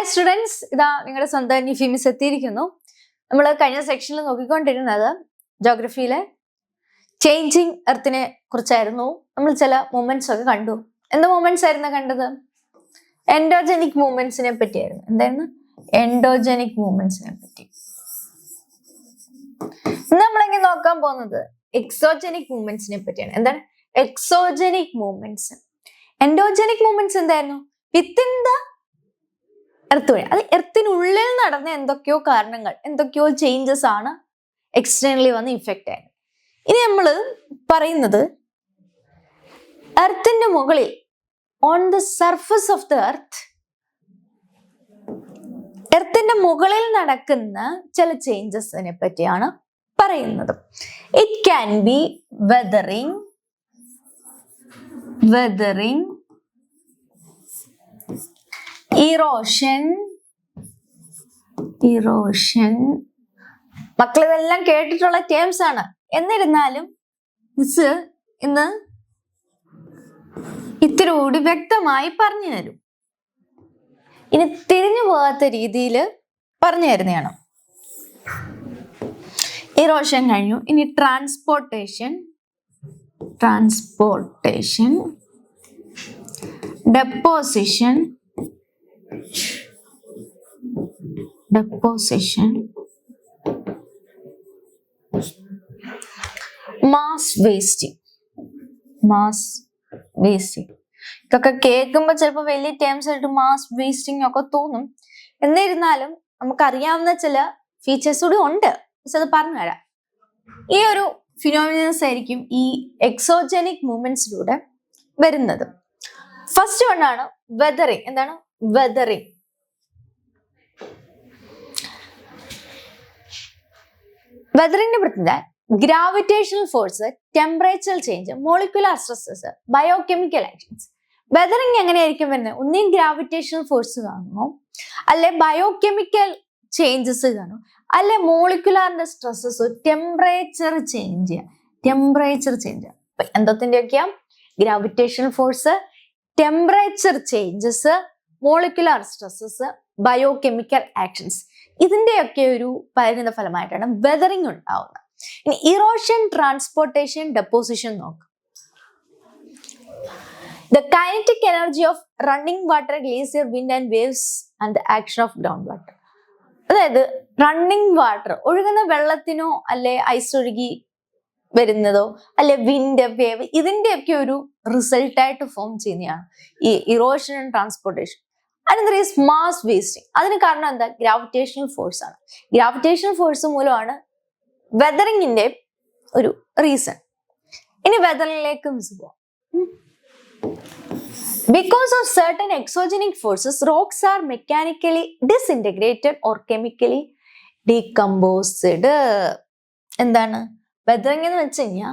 Hi students, ഇതാ നിങ്ങളുടെ സ്വന്തം നിഫി മിസ് എത്തിയിരിക്കുന്നു. നമ്മൾ കഴിഞ്ഞ സെക്ഷനിൽ നോക്കിക്കൊണ്ടിരുന്നത് ജോഗ്രഫിയിലെ ചേഞ്ചിങ് എർത്തിനെ കുറിച്ചായിരുന്നു. നമ്മൾ ചില മൂവ്മെന്റ്സ് ഒക്കെ കണ്ടു. എന്ത് മൂവ്മെന്റ്സ് ആയിരുന്നു കണ്ടത്? എൻഡോജനിക് മൂവ്മെന്റ്സിനെ പറ്റിയായിരുന്നു. എന്തായിരുന്നു? എൻഡോജനിക് മൂവ്മെന്റ്സിനെ പറ്റി. ഇന്ന് നമ്മളിങ്ങനെ നോക്കാൻ പോകുന്നത് എക്സോജനിക് മൂവ്മെന്റ്സിനെ പറ്റിയാണ്. എന്താണ് എക്സോജനിക് മൂവ്മെന്റ്സ്? എൻഡോജനിക് മൂവ്മെന്റ്സ് എന്തായിരുന്നു? വിത്തിൻ ദ എർത്ത് വഴി, അത് എർത്തിനുള്ളിൽ നടന്ന എന്തൊക്കെയോ കാരണങ്ങൾ, എന്തൊക്കെയോ ചേഞ്ചസ് ആണ് എക്സ്റ്റേണലി വന്ന് ഇഫക്റ്റ് ആയത്. ഇനി നമ്മൾ പറയുന്നത് എർത്തിന്റെ മുകളിൽ, on the surface of the earth, എർത്തിന്റെ മുകളിൽ നടക്കുന്ന ചില ചേഞ്ചസിനെ പറ്റിയാണ് പറയുന്നത്. It can be weathering, erosion. മക്കൾ ഇതെല്ലാം കേട്ടിട്ടുള്ള ടേംസ് ആണ്. എന്നിരുന്നാലും മിസ് ഇന്ന് ഇത്തിരി കൂടി വ്യക്തമായി പറഞ്ഞു തരും. ഇനി തിരിഞ്ഞു പോകാത്ത രീതിയിൽ പറഞ്ഞു തരുന്നതാണ്. ഇറോഷൻ കഴിഞ്ഞു. ഇനി ട്രാൻസ്പോർട്ടേഷൻ, ഡെപ്പോസിഷൻ, മാസ് വേസ്റ്റിംഗ്. ഇതൊക്കെ കേൾക്കുമ്പോൾ ചിലപ്പോൾ വലിയ ടേംസ് ആയിട്ട് മാസ് വേസ്റ്റിംഗ് ഒക്കെ തോന്നും. എന്നിരുന്നാലും നമുക്കറിയാവുന്ന ചില ഫീച്ചേഴ്സ് കൂടി ഉണ്ട്. അത് പറഞ്ഞു തരാം. ഈ ഒരു ഫിനോമിനൻസ് ആയിരിക്കും ഈ എക്സോജനിക് മൂവ്മെന്റ്സിലൂടെ വരുന്നത്. ഫസ്റ്റ് വൺ ആണ് വെതറിങ്. എന്താണ് വെതറിങ്? വെതറിങ്ങിന്റെ പ്രത്യേകത gravitational force, temperature change, molecular stresses, biochemical actions. Weathering എങ്ങനെയായിരിക്കും വരുന്നത്? ഒന്നീ ഗ്രാവിറ്റേഷണൽ ഫോഴ്സ് കാണുമോ, അല്ലെ ബയോകെമിക്കൽ ചേഞ്ചസ് കാണും, അല്ലെ മോളിക്കുലാറിന്റെ സ്ട്രെസ്സസ്, ടെമ്പറേച്ചർ ചേഞ്ച്. എന്തൊക്കെയാ? Gravitational force, temperature changes, molecular stresses, biochemical actions. ഇതിന്റെയൊക്കെ ഒരു പരിണിത ഫലമായിട്ടാണ് വെതറിങ് ഉണ്ടാവുന്നത്. ഇനി ഇറോഷൻ, ട്രാൻസ്പോർട്ടേഷൻ, ഡെപ്പോസിഷൻ നോക്കാം. The kinetic energy of running water, glacier, wind and waves and the action of ground water. അതായത് running water, ഒഴുകുന്ന വെള്ളത്തിനോ അല്ലെ ഐസ് ഒഴുകി വരുന്നതോ അല്ലെ വിൻഡ്, വേവ്, ഇതിന്റെയൊക്കെ ഒരു റിസൾട്ട് ആയിട്ട് ഫോം ചെയ്യുന്നതാണ് ഈ erosion and transportation. Another is mass wasting. അതിന് കാരണം എന്താ? ഗ്രാവിറ്റേഷണൽ ഫോഴ്സ് ആണ്. ഗ്രാവിറ്റേഷണൽ ഫോഴ്സ് മൂലമാണ് വെതറിങ്ങിന്റെ ഒരു റീസൺ. ഇനി വെതറിങ്ങിലേക്ക് പോവാം. Because of certain exogenic forces, rocks are mechanically disintegrated or chemically decomposed. എന്താണ് വെതറിങ് എന്ന് വെച്ച് കഴിഞ്ഞാൽ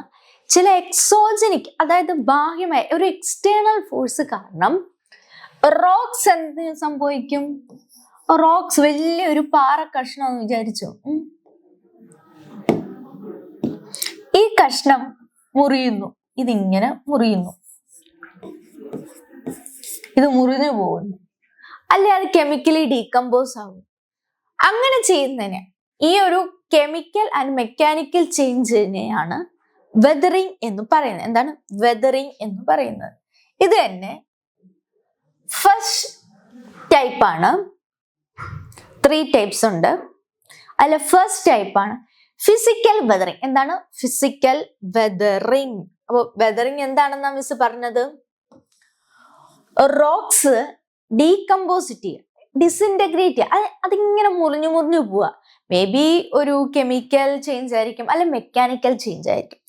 ചില എക്സോജനിക്, അതായത് ബാഹ്യമായ ഒരു എക്സ്റ്റേണൽ ഫോഴ്സ് കാരണം റോക്സ് എന്ത് സംഭവിക്കും? റോക്സ് വലിയൊരു പാറ കഷ്ണം വിചാരിച്ചു. ഈ കഷ്ണം മുറിയുന്നു, ഇതിങ്ങനെ മുറിയുന്നു, ഇത് മുറിഞ്ഞു പോകുന്നു, അല്ലെ അത് കെമിക്കലി ഡീകമ്പോസ് ആകും. അങ്ങനെ ചെയ്യുന്നതിന് ഈ ഒരു കെമിക്കൽ ആൻഡ് മെക്കാനിക്കൽ ചേഞ്ചിനെയാണ് വെതറിങ് എന്ന് പറയുന്നത്. എന്താണ് വെതറിങ് എന്ന് പറയുന്നത്? ഇത് തന്നെ ഫസ്റ്റ് ടൈപ്പ് ആണ്. 3 ടൈപ്സ് ഉണ്ട്. അല്ല, ഫസ്റ്റ് ടൈപ്പ് ആണ് ഫിസിക്കൽ വെതറിങ്. എന്താണ് ഫിസിക്കൽ വെതറിങ്? അപ്പൊ വെതറിങ് എന്താണെന്നാ മിസ് പറഞ്ഞത്? റോക്സ് ഡീകമ്പോസിറ്റ് ചെയ്യുക, ഡിസിൻറ്റഗ്രേറ്റ് ചെയ്യുക, അതിങ്ങനെ മുറിഞ്ഞു പോവുക. മേ ബി ഒരു കെമിക്കൽ ചേഞ്ച് ആയിരിക്കും, അല്ലെ മെക്കാനിക്കൽ ചേഞ്ച് ആയിരിക്കും.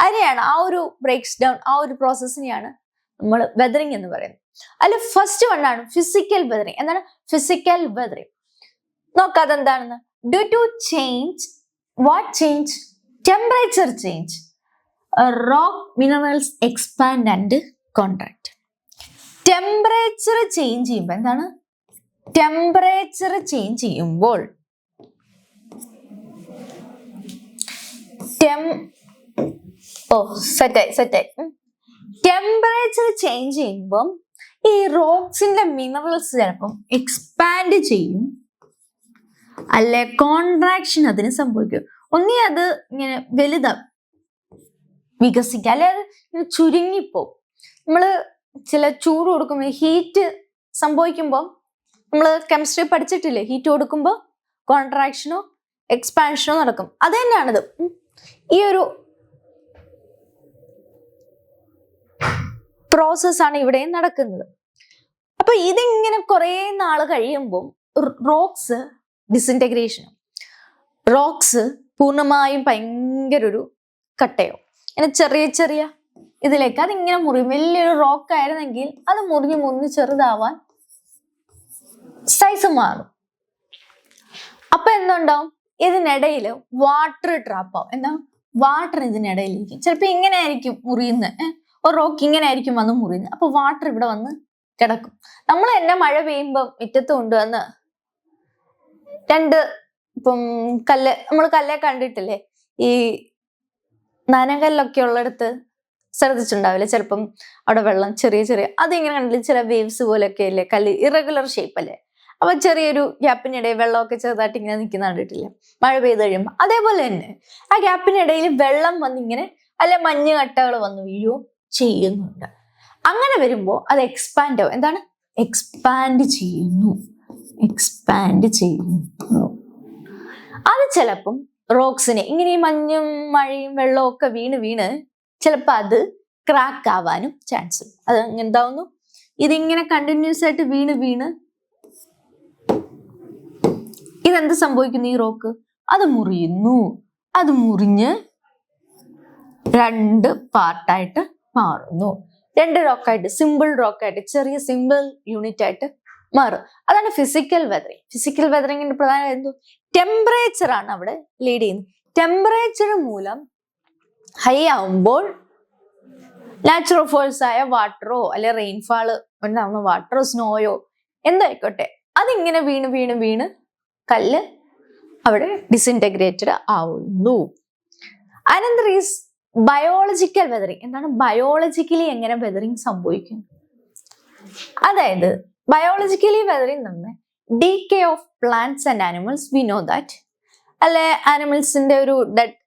അതിനെയാണ്, ആ ഒരു ബ്രേക്സ് ഡൗൺ, ആ ഒരു പ്രോസസ്സിനെയാണ് നമ്മൾ വെതറിങ് എന്ന് പറയുന്നത്. അല്ല, ഫസ്റ്റ് വൺ ആണ് ഫിസിക്കൽ വെതറിങ്. എന്താണ് ഫിസിക്കൽ വെതറിങ്? നോക്കാം അതെന്താണെന്ന്. Due to change, what change? Temperature change, rock minerals expand and contract. Temperature change ചെയ്യുമ്പോൾ എന്താണ്? ടെമ്പറേച്ചർ ചേഞ്ച് ചെയ്യുമ്പോൾ സെറ്റായി. ടെമ്പറേച്ചർ ചേഞ്ച് ചെയ്യുമ്പം ഈ റോക്സിന്റെ മിനറൽസ് ചിലപ്പം എക്സ്പാൻഡ് ചെയ്യും, അല്ലെ കോൺട്രാക്ഷൻ അതിന് സംഭവിക്കും. ഒന്നീ അത് ഇങ്ങനെ വികസിക്കുക, അല്ലെ അത് ഇങ്ങനെ ചുരുങ്ങിപ്പോവും. നമ്മള് ചില ചൂട് കൊടുക്കുമ്പോൾ ഹീറ്റ് സംഭവിക്കുമ്പോൾ നമ്മൾ കെമിസ്ട്രി പഠിച്ചിട്ടില്ലേ, ഹീറ്റ് കൊടുക്കുമ്പോൾ കോൺട്രാക്ഷനോ എക്സ്പാൻഷനോ നടക്കും. അത് തന്നെയാണിത്. ഈ ഒരു പ്രോസസ്സാണ് ഇവിടെയും നടക്കുന്നത്. അപ്പൊ ഇതിങ്ങനെ കുറെ നാള് കഴിയുമ്പോൾ റോക്സ് ഡിസിൻറ്റഗ്രേഷൻ, റോക്സ് പൂർണ്ണമായും ഭയങ്കര ഒരു കട്ടയോ ഇങ്ങനെ ചെറിയ ചെറിയ ഇതിലേക്ക് അതിങ്ങനെ മുറിയും. വലിയൊരു റോക്ക് ആയിരുന്നെങ്കിൽ അത് മുറിഞ്ഞ് മുറിഞ്ഞ് ചെറുതാവാൻ സൈസ് മാറും. അപ്പൊ എന്തുണ്ടാവും, ഇതിനിടയിൽ വാട്ടർ ട്രാപ്പ് ആവും. എന്താ, വാട്ടർ ഇതിനിടയിലിരിക്കും. ചിലപ്പോ ഇങ്ങനെ ആയിരിക്കും മുറിയുന്നത്, ഒരു റോക്ക് ഇങ്ങനെ ആയിരിക്കും വന്ന് മുറിയുന്നത്. അപ്പൊ വാട്ടർ ഇവിടെ വന്ന് കിടക്കും. നമ്മൾ തന്നെ മഴ പെയ്യുമ്പോ മുറ്റത്ത് കൊണ്ടുവന്ന് ഇപ്പം നമ്മൾ കല്ലെ കണ്ടിട്ടില്ലേ, ഈ നനകല്ലൊക്കെ ഉള്ളിടത്ത് ശ്രദ്ധിച്ചിട്ടുണ്ടാവില്ലേ, ചിലപ്പം അവിടെ വെള്ളം ചെറിയ ചെറിയ അതിങ്ങനെ കണ്ടില്ലേ, ചില വേവ്സ് പോലെയൊക്കെ അല്ലേ, കല്ല് ഇറഗുലർ ഷേപ്പ് അല്ലേ. അപ്പൊ ചെറിയൊരു ഗ്യാപ്പിനിടയിൽ വെള്ളമൊക്കെ ചെറുതായിട്ട് ഇങ്ങനെ നിൽക്കുന്ന കണ്ടിട്ടില്ലേ മഴ പെയ്ത് കഴിയുമ്പോൾ. അതേപോലെ തന്നെ ആ ഗ്യാപ്പിനിടയിൽ വെള്ളം വന്നിങ്ങനെ അല്ലെ മഞ്ഞ് കട്ടകൾ വന്ന് വീഴുകയോ ചെയ്യുന്നുണ്ട്. അങ്ങനെ വരുമ്പോൾ അത് എക്സ്പാൻഡ് ആവും. എന്താണ്, എക്സ്പാൻഡ് ചെയ്യുന്നു. അത് ചിലപ്പം റോക്സിനെ ഇങ്ങനെ ഈ മഞ്ഞും മഴയും വെള്ളവും ഒക്കെ വീണ് ചിലപ്പോൾ അത് ക്രാക്ക് ആവാനും ചാൻസ് ഉണ്ട്. അത് എന്താവുന്നു, ഇതിങ്ങനെ കണ്ടിന്യൂസ് ആയിട്ട് വീണ് ഇതെന്ത് സംഭവിക്കുന്നു, ഈ റോക്ക് അത് മുറിയുന്നു. അത് മുറിഞ്ഞ് 2 പാർട്ടായിട്ട് മാറുന്നു. 2 റോക്കായിട്ട്, സിമ്പിൾ റോക്കായിട്ട്, ചെറിയ സിമ്പിൾ യൂണിറ്റ് ആയിട്ട് മാറും. അതാണ് ഫിസിക്കൽ വെതറിങ്. ഫിസിക്കൽ വെതറിങ്ങിന്റെ പ്രധാന എന്തോ ടെമ്പറേച്ചർ ആണ് അവിടെ ലീഡ് ചെയ്യുന്നത്. ടെമ്പറേച്ചർ മൂലം ഹൈ ആവുമ്പോൾ നാച്ചുറൽ ഫോഴ്സ് ആയ വാട്ടറോ അല്ലെ റെയിൻഫാള് ഉണ്ടാവുന്ന വാട്ടറോ സ്നോയോ എന്തായിക്കോട്ടെ, അതിങ്ങനെ വീണ് കല്ല് അവിടെ ഡിസിൻറ്റഗ്രേറ്റഡ് ആവുന്നു. അനന്തരം ഈസ് ബയോളജിക്കൽ വെതറിങ്. എന്താണ് ബയോളജിക്കലി എങ്ങനെ വെതറിങ് സംഭവിക്കും? അതായത് ബയോളജിക്കലി വെതറിങ് തന്നെ decay of plants and animals. We know that, അല്ലെ ആനിമൽസിന്റെ ഒരു ഡെഡ്,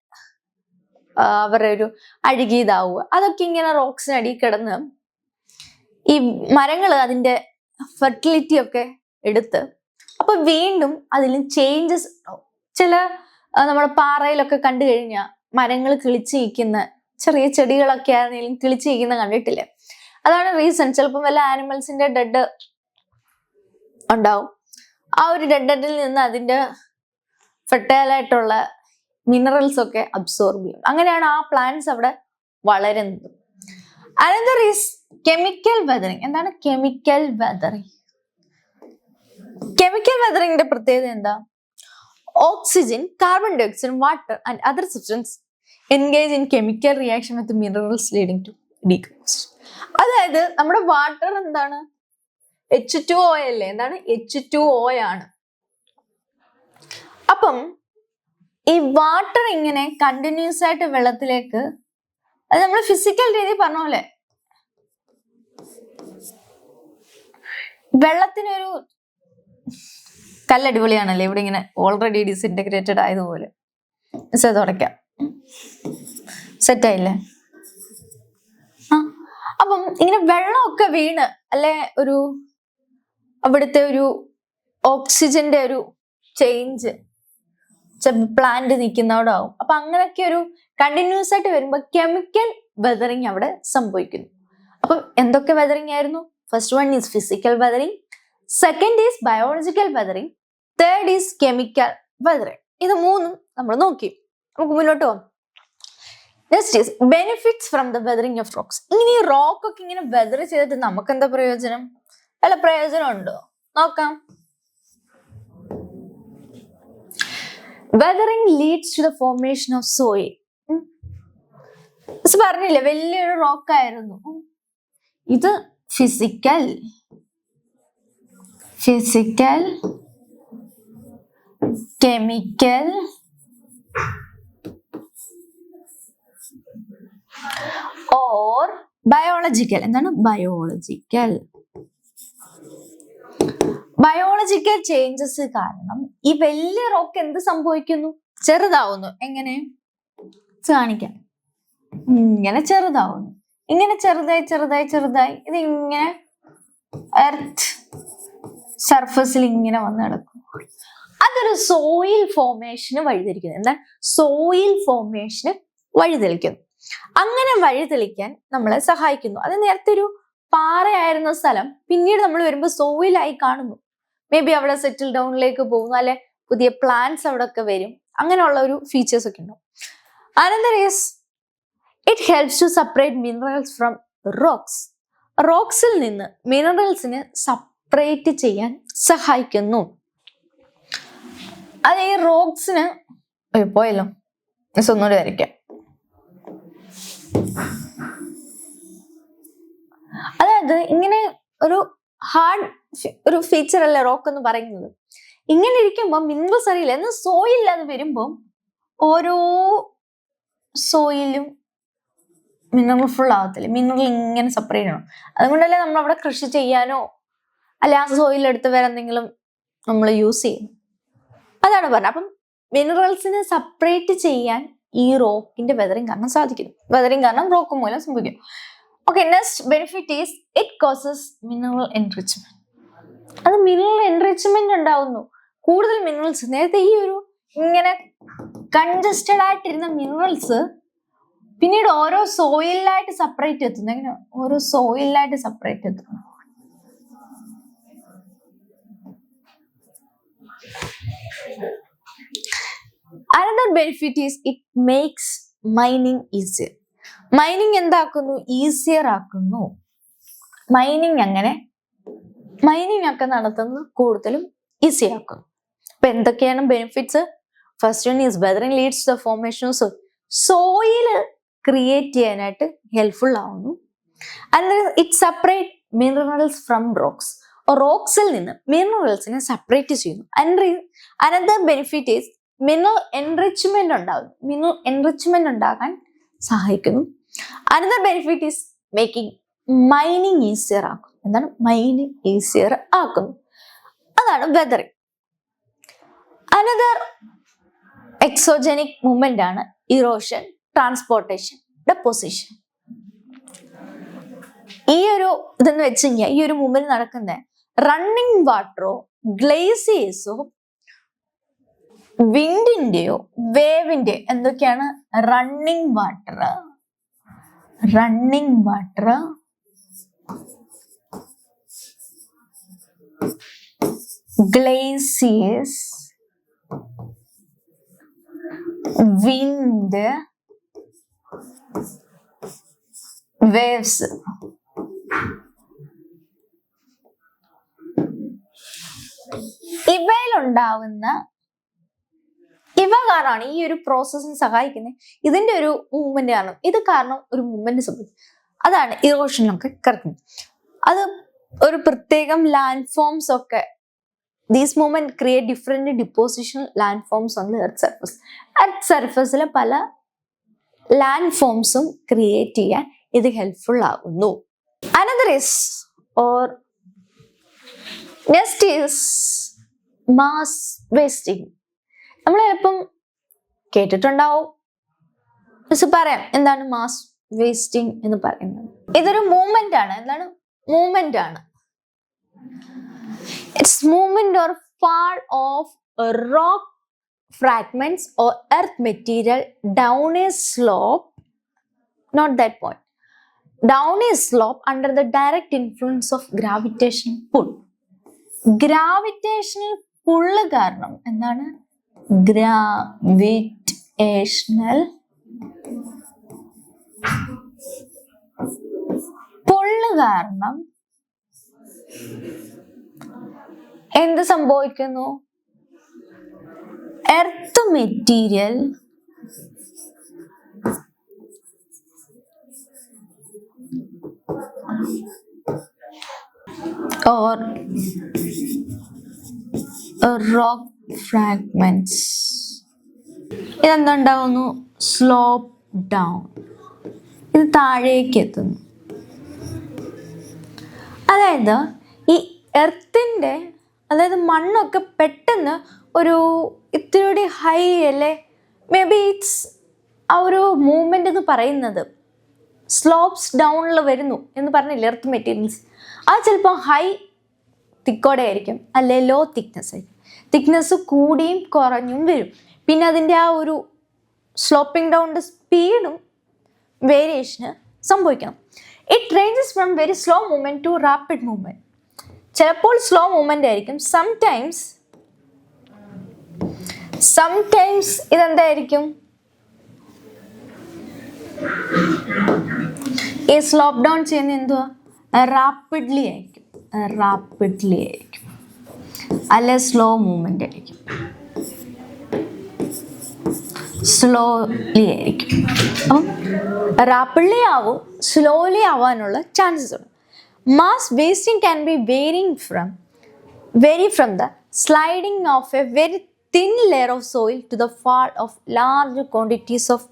അവരുടെ ഒരു അഴുകിയതാവുക, അതൊക്കെ ഇങ്ങനെ റോക്സിനടി കിടന്ന് ഈ മരങ്ങൾ അതിന്റെ ഫെർട്ടിലിറ്റി ഒക്കെ എടുത്ത് അപ്പൊ വീണ്ടും അതിൽ ചേഞ്ചസ് ഉണ്ടാവും. ചില നമ്മുടെ പാറയിലൊക്കെ കണ്ടു കഴിഞ്ഞാൽ മരങ്ങൾ കിളിച്ച് നിൽക്കുന്ന ചെറിയ ചെടികളൊക്കെ ആണെങ്കിലും കിളിച്ച് നിൽക്കുന്ന കണ്ടിട്ടില്ലേ? അതാണ് റീസൺ. ചിലപ്പം വല്ല ആനിമൽസിന്റെ ഡെഡ് ഉണ്ടാവും. ആ ഒരു ഡെഡിൽ നിന്ന് അതിന്റെ ഫെർട്ടൈലായിട്ടുള്ള മിനറൽസ് ഒക്കെ അബ്സോർബ് ചെയ്യും. അങ്ങനെയാണ് ആ പ്ലാന്റ്സ് അവിടെ വളരുന്നത്. Another is chemical weathering. എന്താണ് കെമിക്കൽ വെതറിങ്? കെമിക്കൽ വെതറിങ്ങിന്റെ പ്രത്യേകത എന്താ? Oxygen, carbon dioxide, water and other substance engage in chemical reaction with minerals leading to decomposition. അതായത് നമ്മുടെ വാട്ടർ എന്താണ്, H2O അല്ലേ? എന്താണ് H2O ആണ്. അപ്പം ഈ വാട്ടർ ഇങ്ങനെ കണ്ടിന്യൂസ് ആയിട്ട് വെള്ളത്തിലേക്ക്, അത് നമ്മൾ ഫിസിക്കൽ രീതി പറഞ്ഞ പോലെ വെള്ളത്തിനൊരു കല്ലടിപൊളിയാണല്ലേ, ഇവിടെ ഇങ്ങനെ ഓൾറെഡി ഡിസിൻറ്റഗ്രേറ്റഡ് ആയതുപോലെ തുടയ്ക്കാം, സെറ്റായില്ലേ? അപ്പം ഇങ്ങനെ വെള്ളമൊക്കെ വീണ് അല്ലെ ഒരു അവിടുത്തെ ഒരു ഓക്സിജന്റെ ഒരു ചേഞ്ച് പ്ലാന്റ് നിൽക്കുന്നവിടെ ആവും. അപ്പൊ അങ്ങനെയൊക്കെ ഒരു കണ്ടിന്യൂസ് ആയിട്ട് വരുമ്പോൾ കെമിക്കൽ വെതറിങ് അവിടെ സംഭവിക്കുന്നു. അപ്പൊ എന്തൊക്കെ വെതറിങ് ആയിരുന്നു? First one is physical weathering, second is biological weathering, third is chemical weathering. ഇത് മൂന്നും നമ്മൾ നോക്കി. നമുക്ക് മുന്നോട്ട് പോകാം. Next is benefits from the weathering of rocks. ഇങ്ങനെ ഈ റോക്ക് ഒക്കെ ഇങ്ങനെ വെതർ ചെയ്തിട്ട് നമുക്ക് എന്താ പ്രയോജനം? വല്ല പ്രയോജനം ഉണ്ടോ? നോക്കാം. Weathering leads to the formation of soil. പറഞ്ഞില്ലേ വലിയൊരു റോക്ക് ആയിരുന്നു. ഇത് ഫിസിക്കൽ കെമിക്കൽ ഓർ ബയോളജിക്കൽ. എന്താണ് ബയോളജിക്കൽ? ബയോളജിക്കൽ ചേഞ്ചസ് കാരണം ഈ വലിയ റോക്ക് എന്ത് സംഭവിക്കുന്നു? ചെറുതാവുന്നു. എങ്ങനെ കാണിക്കാം? ഇങ്ങനെ ചെറുതാവുന്നു. ഇങ്ങനെ ചെറുതായി ചെറുതായി ചെറുതായി ഇത് ഇങ്ങനെ എർത്ത് സർഫസിൽ ഇങ്ങനെ വന്ന് കിടക്കും. അതൊരു സോയിൽ ഫോർമേഷന് വഴിതെളിക്കുന്നു. എന്താണ്? സോയിൽ ഫോർമേഷന് വഴിതെളിക്കുന്നു. അങ്ങനെ വഴിതെളിക്കാൻ നമ്മളെ സഹായിക്കുന്നു. അത് നേരത്തെ ഒരു പാറയായിരുന്ന സ്ഥലം പിന്നീട് നമ്മൾ വരുമ്പോൾ സോയിലായി കാണുന്നു. മേ ബി അവിടെ സെറ്റിൽ ഡൗണിലേക്ക് പോകുന്നു, അല്ലെ പുതിയ പ്ലാന്റ്സ് അവിടെ ഒക്കെ വരും. അങ്ങനെയുള്ള ഒരു ഫീച്ചേഴ്സ് ഒക്കെ ഉണ്ടാവും. Another is it helps to separate minerals from rocks. റോക്സിൽ നിന്ന് മിനറൽസിന് സെപ്പറേറ്റ് ചെയ്യാൻ സഹായിക്കുന്നു. അത് ഈ റോക്സിന് പോയല്ലോ, ഒന്നുകൂടി വരയ്ക്കാം. അതായത് ഇങ്ങനെ ഒരു ഹാർഡ് ഒരു ഫീച്ചർ അല്ല റോക്ക് എന്ന് പറയുന്നത്. ഇങ്ങനെ ഇരിക്കുമ്പോൾ മിനറൽസ് അറിയില്ല. എന്നാൽ സോയിൽ അത് വരുമ്പോൾ ഓരോ സോയിലും മിനറൽ ഫുൾ ആവത്തില്ല. മിനറൽ ഇങ്ങനെ സെപ്പറേറ്റ് ചെയ്യണം. അതുകൊണ്ടല്ലേ നമ്മൾ അവിടെ കൃഷി ചെയ്യാനോ അല്ലെ ആ സോയിൽ എടുത്ത് വേറെ എന്തെങ്കിലും നമ്മൾ യൂസ് ചെയ്യും. അതാണ് പറഞ്ഞത്. അപ്പം മിനറൽസിനെ സെപ്പറേറ്റ് ചെയ്യാൻ ഈ റോക്കിന്റെ വെതറിങ് കാരണം സാധിക്കുന്നു. വെതറിങ് കാരണം റോക്ക് മൂലം സംഭവിക്കും. Okay, next benefit is it causes mineral enrichment. അത് മിനറൽ എൻറിച്ച്മെന്റ് ഉണ്ടാവുന്നു. കൂടുതൽ മിനറൽസ്, നേരത്തെ ഈ ഒരു ഇങ്ങനെ കൺജസ്റ്റഡ് ആയിട്ടിരുന്ന മിനറൽസ് പിന്നീട് ഓരോ സോയിലായിട്ട് സെപ്പറേറ്റ് എത്തുന്നു. എങ്ങനെ? ഓരോ സോയിലായിട്ട് സെപ്പറേറ്റ് എത്തുന്നു. Another benefit is it makes mining easier. Mining എന്താക്കുന്നു? ഈസിയർ ആക്കുന്നു. മൈനിങ് ഒക്കെ നടത്തുന്നത് കൂടുതലും ഈസി ആക്കുന്നു. അപ്പൊ എന്തൊക്കെയാണ് benefits? First one is weathering leads to the formation of soil create ചെയ്യാനായിട്ട് ഹെൽപ്ഫുൾ ആവുന്നു. അല്ലെങ്കിൽ it separate minerals from rocks. റോക്സിൽ നിന്ന് മിനറൽസിനെ സെപ്പറേറ്റ് ചെയ്യുന്നു. Another benefit is mineral enrichment ഉണ്ടാകുന്നു. മിനറൽ എൻറിച്ച്മെന്റ് ഉണ്ടാകാൻ സഹായിക്കുന്നു. Another benefit is making mining easier ആക്കും. എന്താണ്? മൈനിങ് ഈസിയർ ആക്കുന്നു. അതാണ് വെതറിങ്. അനദർ എക്സോജനിക് മൂവ്മെന്റ് ആണ് ഇറോഷൻ, ട്രാൻസ്പോർട്ടേഷൻ, ഡെപ്പോസിഷൻ. ഈ ഒരു ഇതെന്ന് വെച്ച് കഴിഞ്ഞാൽ ഈ ഒരു മൂവ്മെന്റ് നടക്കുന്ന റണ്ണിങ് വാട്ടറോ ഗ്ലേസിയേഴ്സോ വിൻഡിന്റെയോ വേവിന്റെ എന്തൊക്കെയാണ്? Running water, glaciers, wind, waves. ഇവയിലുണ്ടാവുന്ന ഇവ കാരണമാണ് ഈ ഒരു പ്രോസസ്സിന് സഹായിക്കുന്നത്. ഇതിന്റെ ഒരു മൂവ്മെന്റ് കാരണം, ഇത് കാരണം ഒരു മൂവ്മെന്റ് സംഭവിക്കും. അതാണ് ഇറോഷനൊക്കെ കിടക്കുന്നത്. അത് ഒരു പ്രത്യേകം ലാൻഡ് ഫോംസ് ഒക്കെ these movement create different deposition landforms on the earth surface. Earth സർഫസിലെ പല ലാൻഡ് ഫോംസും ക്രിയേറ്റ് ചെയ്യാൻ ഇത് ഹെൽപ്ഫുൾ ആകുന്നു. Another is or next is mass wasting. നമ്മൾ ചിലപ്പം കേട്ടിട്ടുണ്ടാവും. പറയാം എന്താണ് മാസ് വേസ്റ്റിംഗ് എന്ന് പറയുന്നത്. ഇതൊരു മൂവ്മെന്റ് ആണ്. എന്താണ്? മൂവ്മെന്റ് ആണ്. It's movement or fall of rock fragments or earth material down a slope, not that point, down a slope under the direct influence of gravitational pull. Gravitational pull കാരണം എന്താണ്? Gravitational pull കാരണം എന്ത് സംഭവിക്കുന്നു? Earth material or rock fragments ഇതെന്തുണ്ടാവുന്നു? Slope down. ഇത് താഴേക്ക് എത്തുന്നു. അതായത് ഈ എർത്തിൻ്റെ അതായത് മണ്ണൊക്കെ പെട്ടെന്ന് ഒരു ഇത്തിരി ഹൈ അല്ലേ, മേ ബി ഇറ്റ്സ് ആ ഒരു മൂവ്മെൻ്റ് എന്ന് പറയുന്നത് സ്ലോപ്സ് ഡൗണിൽ വരുന്നു എന്ന് പറഞ്ഞില്ല എർത്ത് മെറ്റീരിയൽസ്. അത് ചിലപ്പോൾ ഹൈ തിക്കോടെ ആയിരിക്കും, അല്ലെ ലോ തിക്നെസ് ആയിരിക്കും. തിക്നെസ് കൂടിയും കുറഞ്ഞും വരും. പിന്നെ അതിൻ്റെ ആ ഒരു സ്ലോപ്പിംഗ് ഡൗണിൻ്റെ സ്പീഡും വേരിയേഷന് സംഭവിക്കണം. It ranges from very slow movement to rapid movement. ചിലപ്പോൾ സ്ലോ മൂവ്മെൻ്റ് ആയിരിക്കും, സംടൈംസ് ഇതെന്തായിരിക്കും, ഈ സ്ലോപ്പ് ഡൗൺ ചെയ്യുന്ന എന്തുവാ, റാപ്പിഡ്ലി ആയിരിക്കും, അല്ലെ സ്ലോ മൂവ്മെൻ്റ് ആയിരിക്കും, സ്ലോലി ആയിരിക്കും. അപ്പം റാപ്പിഡ്ലി ആവും, സ്ലോലി ആവാനുള്ള ചാൻസസ് ഉണ്ട്. Mass wasting can be vary from the sliding of a very thin layer of soil to the fall of large quantities of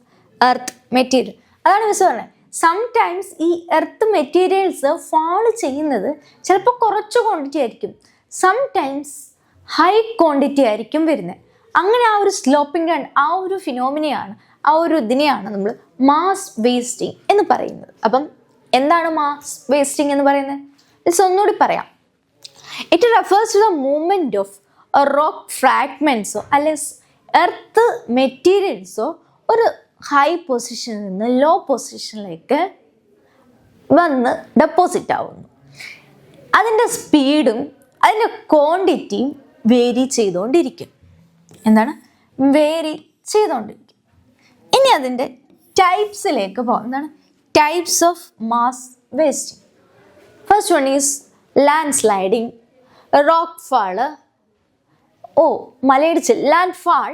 earth material. അതാണ് miss പറഞ്ഞത്. Sometimes ഈ earth materials fall ചെയ്യുന്നത് ചിലപ്പോൾ കുറച്ച് quantity ആയിരിക്കും, sometimes high quantity ആയിരിക്കും വരുന്നത്. അങ്ങനെ ആ ഒരു സ്ലോപ്പിംഗ് ഡൗൺ, ആ ഒരു ഫിനോമിനയാണ്, ആ ഒരു ഇതിനെയാണ് നമ്മൾ മാസ് വേസ്റ്റിംഗ് എന്ന് പറയുന്നത്. അപ്പം എന്താണ് മാസ് വേസ്റ്റിംഗ് എന്ന് പറയുന്നത്? ഇത് ഒന്നുകൂടി പറയാം. It refers to the movement of rock ഫ്രാഗ്മെൻറ്റ്സോ അല്ലെ എർത്ത് മെറ്റീരിയൽസോ ഒരു ഹൈ പൊസിഷനിൽ നിന്ന് ലോ പൊസിഷനിലേക്ക് വന്ന് ഡെപ്പോസിറ്റ് ആവുന്നു. അതിൻ്റെ സ്പീഡും അതിൻ്റെ ക്വാണ്ടിറ്റിയും വേരി ചെയ്തുകൊണ്ടിരിക്കും. എന്താണ് വേരി ചെയ്തുകൊണ്ടിരിക്കും. ഇനി അതിൻ്റെ ടൈപ്സിലേക്ക് പോകാം. എന്താണ് types of mass wasting? First one is land sliding, rock fall, മലയിടിച്ചിൽ, land fall,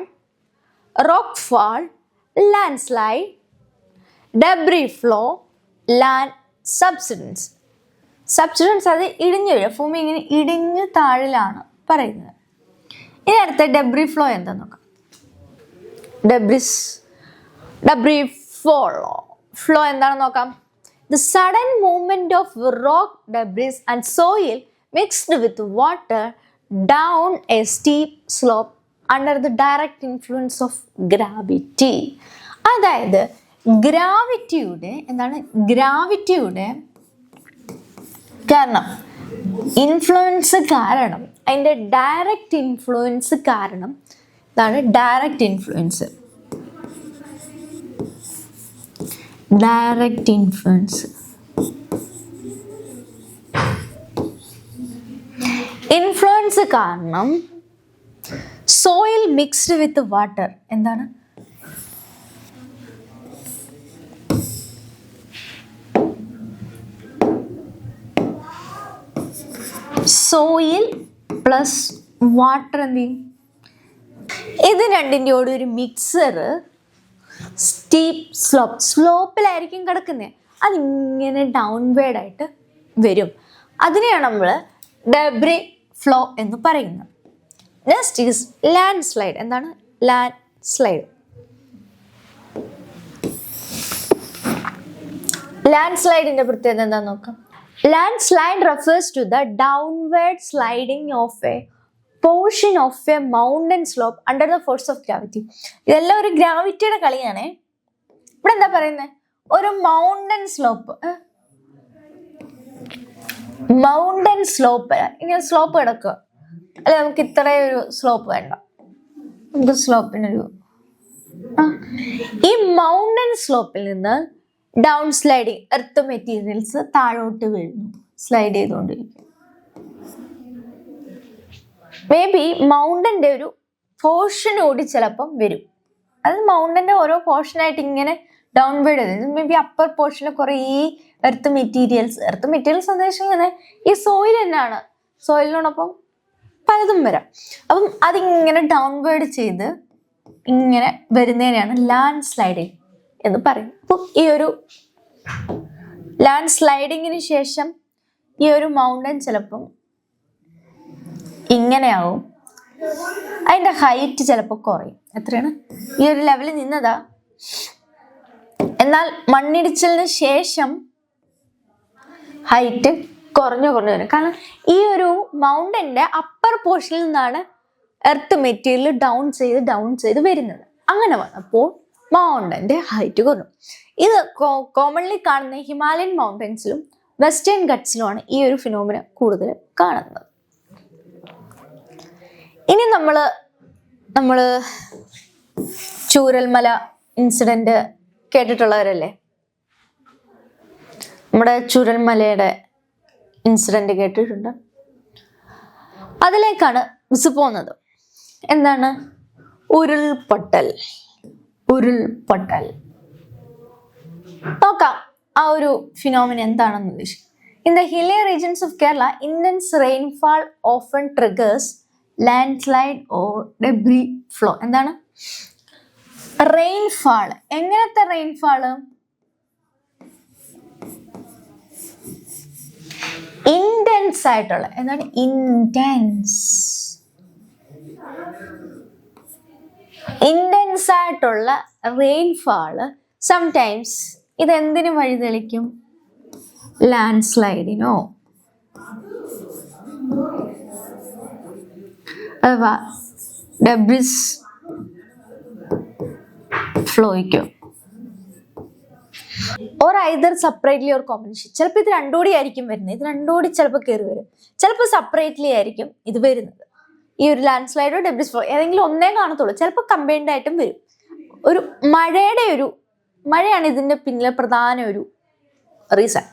rock fall, land slide, debris flow, land subsidence. അത് ഇടിഞ്ഞു വീഴുക, ഭൂമി ഇങ്ങനെ ഇടിഞ്ഞു താഴിലാണ് പറയുന്നത്. ഇനി അടുത്ത ഡെബ്രി ഫ്ലോ എന്താ നോക്കാം. ഡെബ്രി ഫ്ലോ എന്താണെന്ന് നോക്കാം. The sudden movement of rock debris and soil mixed with water down a steep slope under the direct influence of gravity. അതായത് ഗ്രാവിറ്റിയുടെ കാരണം, ഇൻഫ്ലുവൻസ് കാരണം, അതിൻ്റെ ഡയറക്റ്റ് ഇൻഫ്ലുവൻസ് കാരണം, ഇതാണ് ഡയറക്റ്റ് ഇൻഫ്ലുവൻസ്. ഇൻഫ്ലുവൻസ് കാരണം സോയിൽ മിക്സ്ഡ് വിത്ത് വാട്ടർ. എന്താണ് soil plus water എന്ത് ചെയ്യും? ഇത് രണ്ടിൻ്റെ കൂടെ ഒരു മിക്സർ സ്റ്റീപ്പ് സ്ലോപ്പിലായിരിക്കും കിടക്കുന്നത്. അതിങ്ങനെ ഡൗൺവേർഡ് ആയിട്ട് വരും. അതിനെയാണ് നമ്മൾ ഡെബ്രി ഫ്ലോ എന്ന് പറയുന്നത്. Next is landslide. എന്താണ് ലാൻഡ് സ്ലൈഡ്? ലാൻഡ് സ്ലൈഡിന്റെ പ്രത്യേകത എന്താന്ന് നോക്കാം. Landslide refers to the downward sliding of a portion of a mountain slope under the force of gravity. ഇതെല്ലാം ഒരു ഗ്രാവിറ്റിയുടെ കളിയാണേ. ഇവിടെ എന്താ പറയുന്നത്? ഒരു മൗണ്ടൻ സ്ലോപ്പ്, ഇങ്ങനെ സ്ലോപ്പ് കിടക്കുക, അല്ലെ നമുക്ക് ഇത്രയൊരു സ്ലോപ്പ് വേണ്ട, നമുക്ക് സ്ലോപ്പിനൊരു ഈ മൗണ്ടൻ സ്ലോപ്പിൽ നിന്ന് ഡൗൺ സ്ലൈഡിങ് എർത്ത് മെറ്റീരിയൽസ് താഴോട്ട് വീഴുന്നു, സ്ലൈഡ് ചെയ്തുകൊണ്ടിരിക്കും. മേ ബി മൗണ്ടന്റെ ഒരു പോർഷൻ കൂടി ചിലപ്പം വരും. അത് മൗണ്ടന്റെ ഓരോ പോർഷനായിട്ട് ഇങ്ങനെ ഡൗൺവേർഡ് ചെയ്ത്, മേ ബി അപ്പർ പോർഷനിൽ കുറേ എർത്ത് മെറ്റീരിയൽസ് ഉദ്ദേശിക്കുന്നത് ഈ സോയിൽ തന്നെയാണ്, സോയിലിനോടൊപ്പം പലതും വരാം. അപ്പം അതിങ്ങനെ ഡൗൺവേർഡ് ചെയ്ത് ഇങ്ങനെ വരുന്നതിനെയാണ് ലാൻഡ് സ്ലൈഡിങ് എന്ന് പറയും. അപ്പം ഈ ഒരു ലാൻഡ് സ്ലൈഡിങ്ങിന് ശേഷം ഈ ഒരു മൗണ്ടൻ ചിലപ്പം ഇങ്ങനെയാവും, അതിൻ്റെ ഹൈറ്റ് ചിലപ്പോൾ കുറയും. എത്രയാണ്? ഈ ഒരു ലെവലിൽ നിന്നതാ. എന്നാൽ മണ്ണിടിച്ചിലിന് ശേഷം ഹൈറ്റ് കുറഞ്ഞു വരും. കാരണം ഈ ഒരു മൗണ്ടന്റെ അപ്പർ പോർഷനിൽ നിന്നാണ് എർത്ത് മെറ്റീരിയൽ ഡൗൺ ചെയ്ത് വരുന്നത്. അങ്ങനെ വന്നപ്പോൾ മൗണ്ടന്റെ ഹൈറ്റ് കുറഞ്ഞു. ഇത് കോമൺലി കാണുന്ന ഹിമാലയൻ മൗണ്ടൻസിലും വെസ്റ്റേൺ ഗട്ട്സിലുമാണ് ഈ ഒരു ഫിനോമിന കൂടുതൽ കാണുന്നത്. ഇനി നമ്മള് ചൂരൽമല ഇൻസിഡന്റ് കേട്ടിട്ടുള്ളവരല്ലേ? നമ്മുടെ ചൂരൽമലയുടെ ഇൻസിഡന്റ് കേട്ടിട്ടുണ്ട്. അതിലേക്കാണ് മിസ് പോകുന്നത്. എന്താണ്? ഉരുൾപൊട്ടൽ. നോക്കാം ആ ഒരു ഫിനോമിന എന്താണെന്ന് ഉദ്ദേശിക്കും. In the hilly regions of Kerala, intense rainfall often triggers land slide or debris flow. എന്താണ് റെയിൻഫാൾ? എങ്ങനത്തെ റെയിൻഫാള്? ഇന്റൻസ് ആയിട്ടുള്ള, എന്താണ് ഇന്റൻസ് ആയിട്ടുള്ള റെയിൻഫാള് സംടൈംസ് ഇതെന്തിനു വഴിതെളിക്കും? ലാൻഡ് സ്ലൈഡിനോ അഥവാ ഡെബ്രിസ് ഫ്ലോയ്ക്കോ or either separately or combination. ചിലപ്പോൾ ഇത് രണ്ടുകൂടി ആയിരിക്കും വരുന്നത്. ഇത് രണ്ടുകൂടി ചിലപ്പോൾ കയറി വരും. ചിലപ്പോൾ സെപ്പറേറ്റ്ലി ആയിരിക്കും ഇത് വരുന്നത്. ഈ ഒരു ലാൻഡ് സ്ലൈഡോ ഡെബ്രിസ് ഫ്ലോ ഏതെങ്കിലും ഒന്നേ കാണത്തുള്ളൂ. ചിലപ്പോൾ കമ്പൈൻഡ് ആയിട്ടും വരും. ഒരു മഴയാണ് ഇതിന്റെ പിന്നിലെ പ്രധാന ഒരു റീസൺ.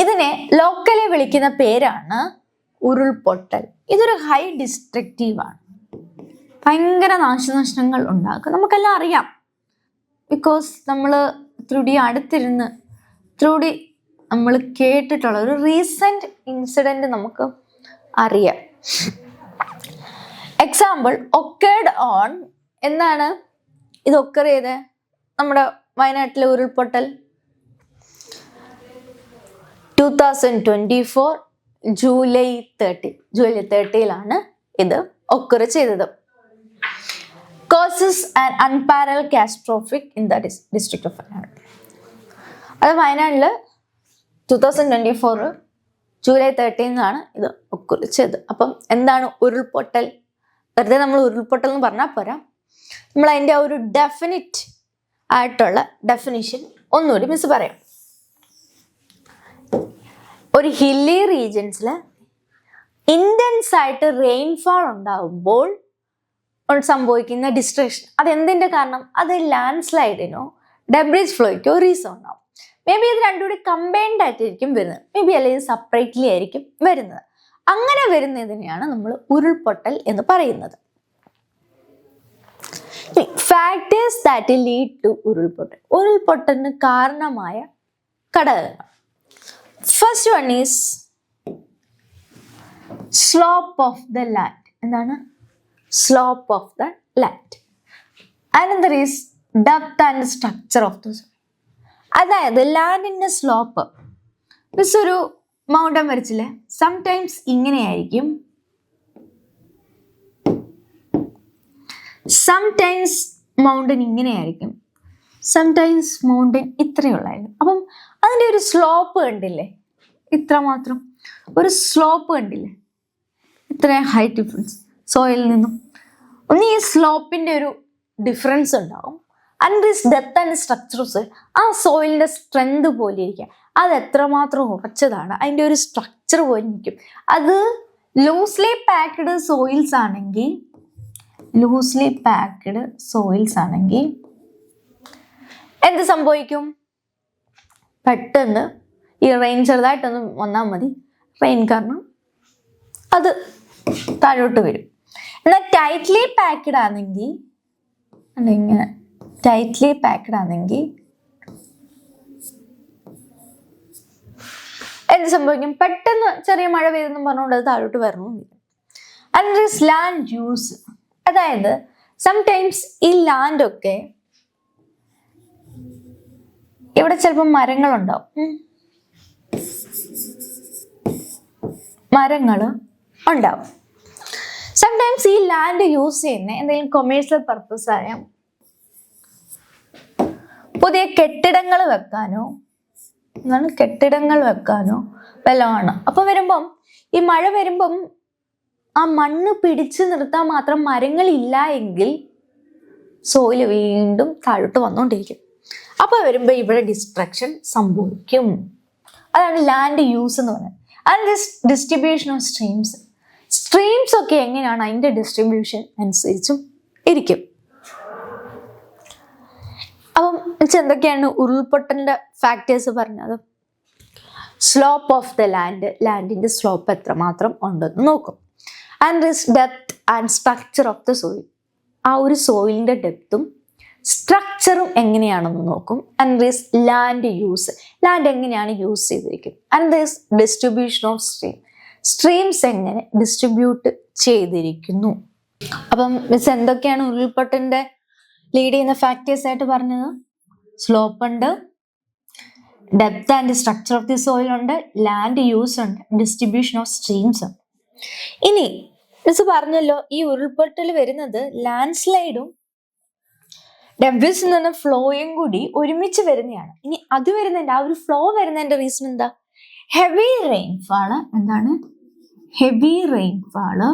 ഇതിനെ ലോക്കലി വിളിക്കുന്ന പേരാണ് ഉരുൾപൊട്ടൽ. ഇതൊരു ഹൈ ഡിസ്ട്രക്റ്റീവ് ആണ്. ഭയങ്കര നാശനഷ്ടങ്ങൾ ഉണ്ടാക്കും. നമുക്കെല്ലാം അറിയാം. ബിക്കോസ് നമ്മൾ അടുത്തിരുന്ന് നമ്മൾ കേട്ടിട്ടുള്ള ഒരു റീസെന്റ് ഇൻസിഡന്റ് നമുക്ക് അറിയാം. എക്സാമ്പിൾ ഒക്കേർഡ് ഓൺ, എന്താണ് ഇത് ഒക്കർ ചെയ്തത്? നമ്മുടെ വയനാട്ടിലെ ഉരുൾപൊട്ടൽ 2024 ജൂലൈ 30 ഇത് ഒക്കർ ചെയ്തത്. Causes an unparalleled catastrophic in the district of Vayanaad. അത് വയനാട്ടില് 2024 ജൂലൈ 30 ഇത് ഒക്കർ ചെയ്തത്. അപ്പം എന്താണ് ഉരുൾപൊട്ടൽ? വെറുതെ നമ്മൾ ഉരുൾപൊട്ടൽ എന്ന് പറഞ്ഞാൽ പോരാ. നമ്മൾ അതിൻ്റെ ഒരു ഡെഫിനിറ്റ് ആയിട്ടുള്ള ഡെഫിനിഷൻ ഒന്നുകൂടി മിസ് പറയാം. ഒരു ഹില്ലി റീജിയൻസിൽ ഇൻറ്റൻസ് ആയിട്ട് റെയിൻഫാൾ ഉണ്ടാകുമ്പോൾ സംഭവിക്കുന്ന ഡിസ്ട്രക്ഷൻ, അതെന്തിൻ്റെ കാരണം? അത് ലാൻഡ് സ്ലൈഡിനോ ഡെബ്രിസ് ഫ്ലോയ്ക്കോ റീസൺ ഉണ്ടാവും. മേ ബി ഇത് രണ്ടുകൂടി കമ്പൈൻഡ് ആയിട്ടായിരിക്കും വരുന്നത്. മേ ബി അല്ലെങ്കിൽ സെപ്പറേറ്റ്ലി ആയിരിക്കും വരുന്നത്. അങ്ങനെ വരുന്നതിനെയാണ് നമ്മൾ ഉരുൾപൊട്ടൽ എന്ന് പറയുന്നത്. ഫാക്ടേഴ്സ് ദാറ്റ് ലീഡ് ടു ഉരുൾപൊട്ടൽ. ഉരുൾപൊട്ടലിന് കാരണമായ ഘടകങ്ങൾ. First one is slope of the land. എന്താണ് slope of the land? Another is depth and structure of the soil. അതായത് ലാൻഡിന്റെ സ്ലോപ്പ്. മിസ് ഒരു മൗണ്ടൻ വരച്ചില്ലേ? സംടൈംസ് ഇങ്ങനെയായിരിക്കും, സംടൈംസ് മൗണ്ടൻ ഇങ്ങനെയായിരിക്കും, സംടൈംസ് മൗണ്ടൻ ഇത്രയുള്ളായിരുന്നു. അപ്പം അതിൻ്റെ ഒരു സ്ലോപ്പ് കണ്ടില്ലേ? ഇത്ര മാത്രം ഒരു സ്ലോപ്പ് കണ്ടില്ലേ? ഇത്രയും ഹൈറ്റ് ഡിഫറൻസ് സോയിലിൽ നിന്നും. ഒന്ന് ഈ സ്ലോപ്പിന്റെ ഒരു ഡിഫറൻസ് ഉണ്ടാവും. And this depth and structure of soil, ആ സോയിലിന്റെ സ്ട്രെങ്ത് പോലെ ഇരിക്കുക. അത് എത്രമാത്രം ഉറച്ചതാണ്, അതിൻ്റെ ഒരു സ്ട്രക്ചർ പോലെ ഇരിക്കും. അത് ലൂസ്ലി പാക്ക്ഡ് സോയിൽസ് ആണെങ്കിൽ എന്ത് സംഭവിക്കും? പെട്ടെന്ന് ഈ റെയിൻ ചെറുതായിട്ടൊന്ന് വന്നാൽ മതി, റെയിൻ കാരണം അത് താഴോട്ട് വരും. എന്നാൽ ടൈറ്റ്ലി പാക്ക്ഡ് ആണെങ്കിൽ എന്ത് സംഭവിക്കും? പെട്ടെന്ന് ചെറിയ മഴ പെയ്തെന്ന് പറഞ്ഞുകൊണ്ട് അത് താഴോട്ട് വരണമെന്നില്ല. ആൻഡ് ദിസ് ലാൻഡ് യൂസ്, അതായത് സംടൈംസ് ഈ ലാൻഡൊക്കെ ഇവിടെ ചിലപ്പോൾ മരങ്ങളുണ്ടാവും, സംടൈംസ് ഈ ലാൻഡ് യൂസ് ചെയ്യുന്ന എന്തെങ്കിലും കൊമേഴ്ഷ്യൽ പർപ്പസ് ആയ പുതിയ കെട്ടിടങ്ങൾ വെക്കാനോ എന്നാണ് കെട്ടിടങ്ങൾ വെക്കാനോ വല്ലതാണ്. അപ്പൊ വരുമ്പം ഈ മഴ വരുമ്പം ആ മണ്ണ് പിടിച്ചു നിർത്താൻ മാത്രം മരങ്ങൾ ഇല്ല എങ്കിൽ സോയില് വീണ്ടും താഴോട്ട് വന്നുകൊണ്ടിരിക്കും. അപ്പൊ വരുമ്പോ ഇവിടെ ഡിസ്ട്രക്ഷൻ സംഭവിക്കും. അതാണ് ലാൻഡ് യൂസ് എന്ന് പറയുന്നത്. ആൻഡ് ഡിസ്ട്രിബ്യൂഷൻ ഓഫ് സ്ട്രീംസ് ഒക്കെ എങ്ങനെയാണ് അതിന്റെ ഡിസ്ട്രിബ്യൂഷൻ അനുസരിച്ചും ഇരിക്കും. അപ്പം എന്തൊക്കെയാണ് ഉരുൾപൊട്ടലിന്റെ ഫാക്ടേഴ്സ് പറഞ്ഞത്? സ്ലോപ്പ് ഓഫ് ദ ലാൻഡിന്റെ സ്ലോപ്പ് എത്രമാത്രം ഉണ്ടെന്ന് നോക്കും. And depth and structure of the soil, ആ ഒരു സോയിലിന്റെ ഡെപ്തും സ്ട്രക്ചറും എങ്ങനെയാണെന്ന് നോക്കും. ആൻഡ് ലാൻഡ് എങ്ങനെയാണ് യൂസ് ചെയ്തിരിക്കുന്നത്. ആൻഡ് ഡിസ്ട്രിബ്യൂഷൻ ഓഫ് സ്ട്രീംസ് എങ്ങനെ ഡിസ്ട്രിബ്യൂട്ട് ചെയ്തിരിക്കുന്നു. അപ്പം മിസ് എന്തൊക്കെയാണ് ഉരുൾപൊട്ടലിന്റെ ലീഡ് ചെയ്യുന്ന ഫാക്ടേഴ്സ് ആയിട്ട് പറഞ്ഞത്? സ്ലോപ്പ് ഉണ്ട്, depth and structure of the soil ഉണ്ട്, ലാൻഡ് യൂസ് ഉണ്ട്, ഡിസ്ട്രിബ്യൂഷൻ ഓഫ് സ്ട്രീംസ് ഉണ്ട്. ഇനി മിസ് പറഞ്ഞല്ലോ ഈ ഉരുൾപൊട്ടൽ വരുന്നത് ലാൻഡ് സ്ലൈഡും ഡെബ്രിസ് നിന്ന് ഫ്ലോയും കൂടി ഒരുമിച്ച് വരുന്നതാണ്. ഇനി അത് വരുന്നതിന്റെ ആ ഒരു ഫ്ലോ വരുന്നതിന്റെ റീസൺ എന്താ? ഹെവി റെയിൻഫാള്. എന്താണ് heavy റെയിൻഫാള്?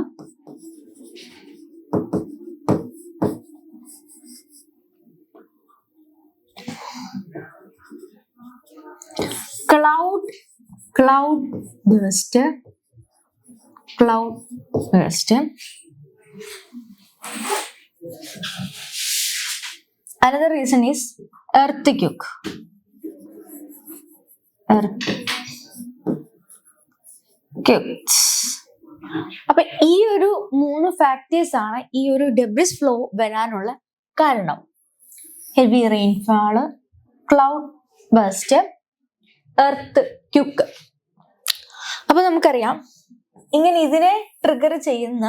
cloud burst. Another reason is earthquake. അപ്പൊ ഈ ഒരു 3 ഫാക്ടേഴ്സ് ആണ് ഈ ഒരു ഡെബ്രിസ് ഫ്ലോ വരാനുള്ള കാരണം. Heavy rainfall, cloudburst, earthquake. അപ്പൊ നമുക്കറിയാം ഇങ്ങനെ ഇതിനെ ട്രിഗർ ചെയ്യുന്ന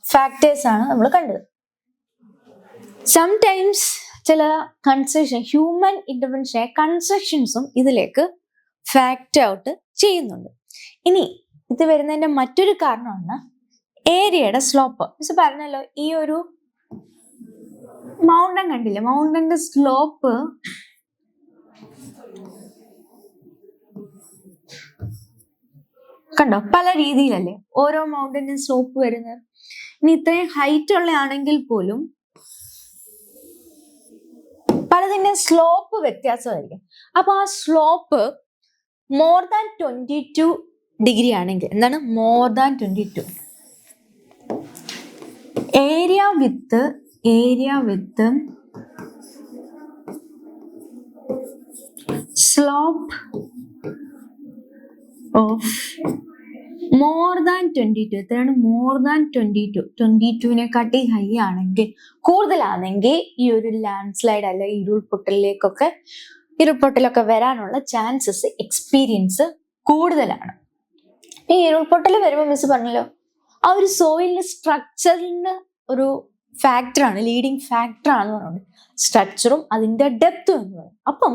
ഫാക്ടേഴ്സ് ആണ് നമ്മൾ കണ്ടത്. സംടൈംസ് ചില ഹ്യൂമൻ ഇന്റർവെൻഷൻ കൺസ്ട്രക്ഷൻസും ഇതിലേക്ക് ഫാക്ട് ഔട്ട് ചെയ്യുന്നുണ്ട്. ഇനി ഇത് വരുന്നതിന്റെ മറ്റൊരു കാരണമാണ് ഏരിയയുടെ സ്ലോപ്പ്. മിസ് പറഞ്ഞല്ലോ ഈ ഒരു മൗണ്ടൻ കണ്ടില്ലേ, മൗണ്ടന്റെ സ്ലോപ്പ് കണ്ടോ പല രീതിയിലല്ലേ ഓരോ മൗണ്ടന്റെ സ്ലോപ്പ് വരുന്നത്. ഇനി ഇത്രയും ഹൈറ്റ് ഉള്ളയാണെങ്കിൽ പോലും പലതിന്റെ സ്ലോപ്പ് വ്യത്യാസമായിരിക്കും. അപ്പൊ ആ സ്ലോപ്പ് മോർ ദാൻ 22 ഡിഗ്രി ആണെങ്കിൽ എന്താണ് more than 22 area with slope of more than 22. എത്രയാണ്? മോർ ദാൻ 22നെക്കാട്ടി ഹൈ ആണെങ്കിൽ, കൂടുതലാണെങ്കിൽ ഈ ഒരു ലാൻഡ് സ്ലൈഡ് അല്ല ഉരുൾപൊട്ടലൊക്കെ വരാനുള്ള ചാൻസസ് എക്സ്പീരിയൻസ് കൂടുതലാണ്. ഈ ഉരുൾപൊട്ടൽ വരുമ്പോൾ മിസ് പറഞ്ഞല്ലോ ആ ഒരു സോയിലിന്റെ സ്ട്രക്ചറിന്റെ ഒരു ഫാക്ടറാണ്, ലീഡിങ് ഫാക്ടറാണെന്ന് പറയുന്നത്. സ്ട്രക്ചറും അതിന്റെ ഡെപ്തും എന്ന് പറയും. അപ്പം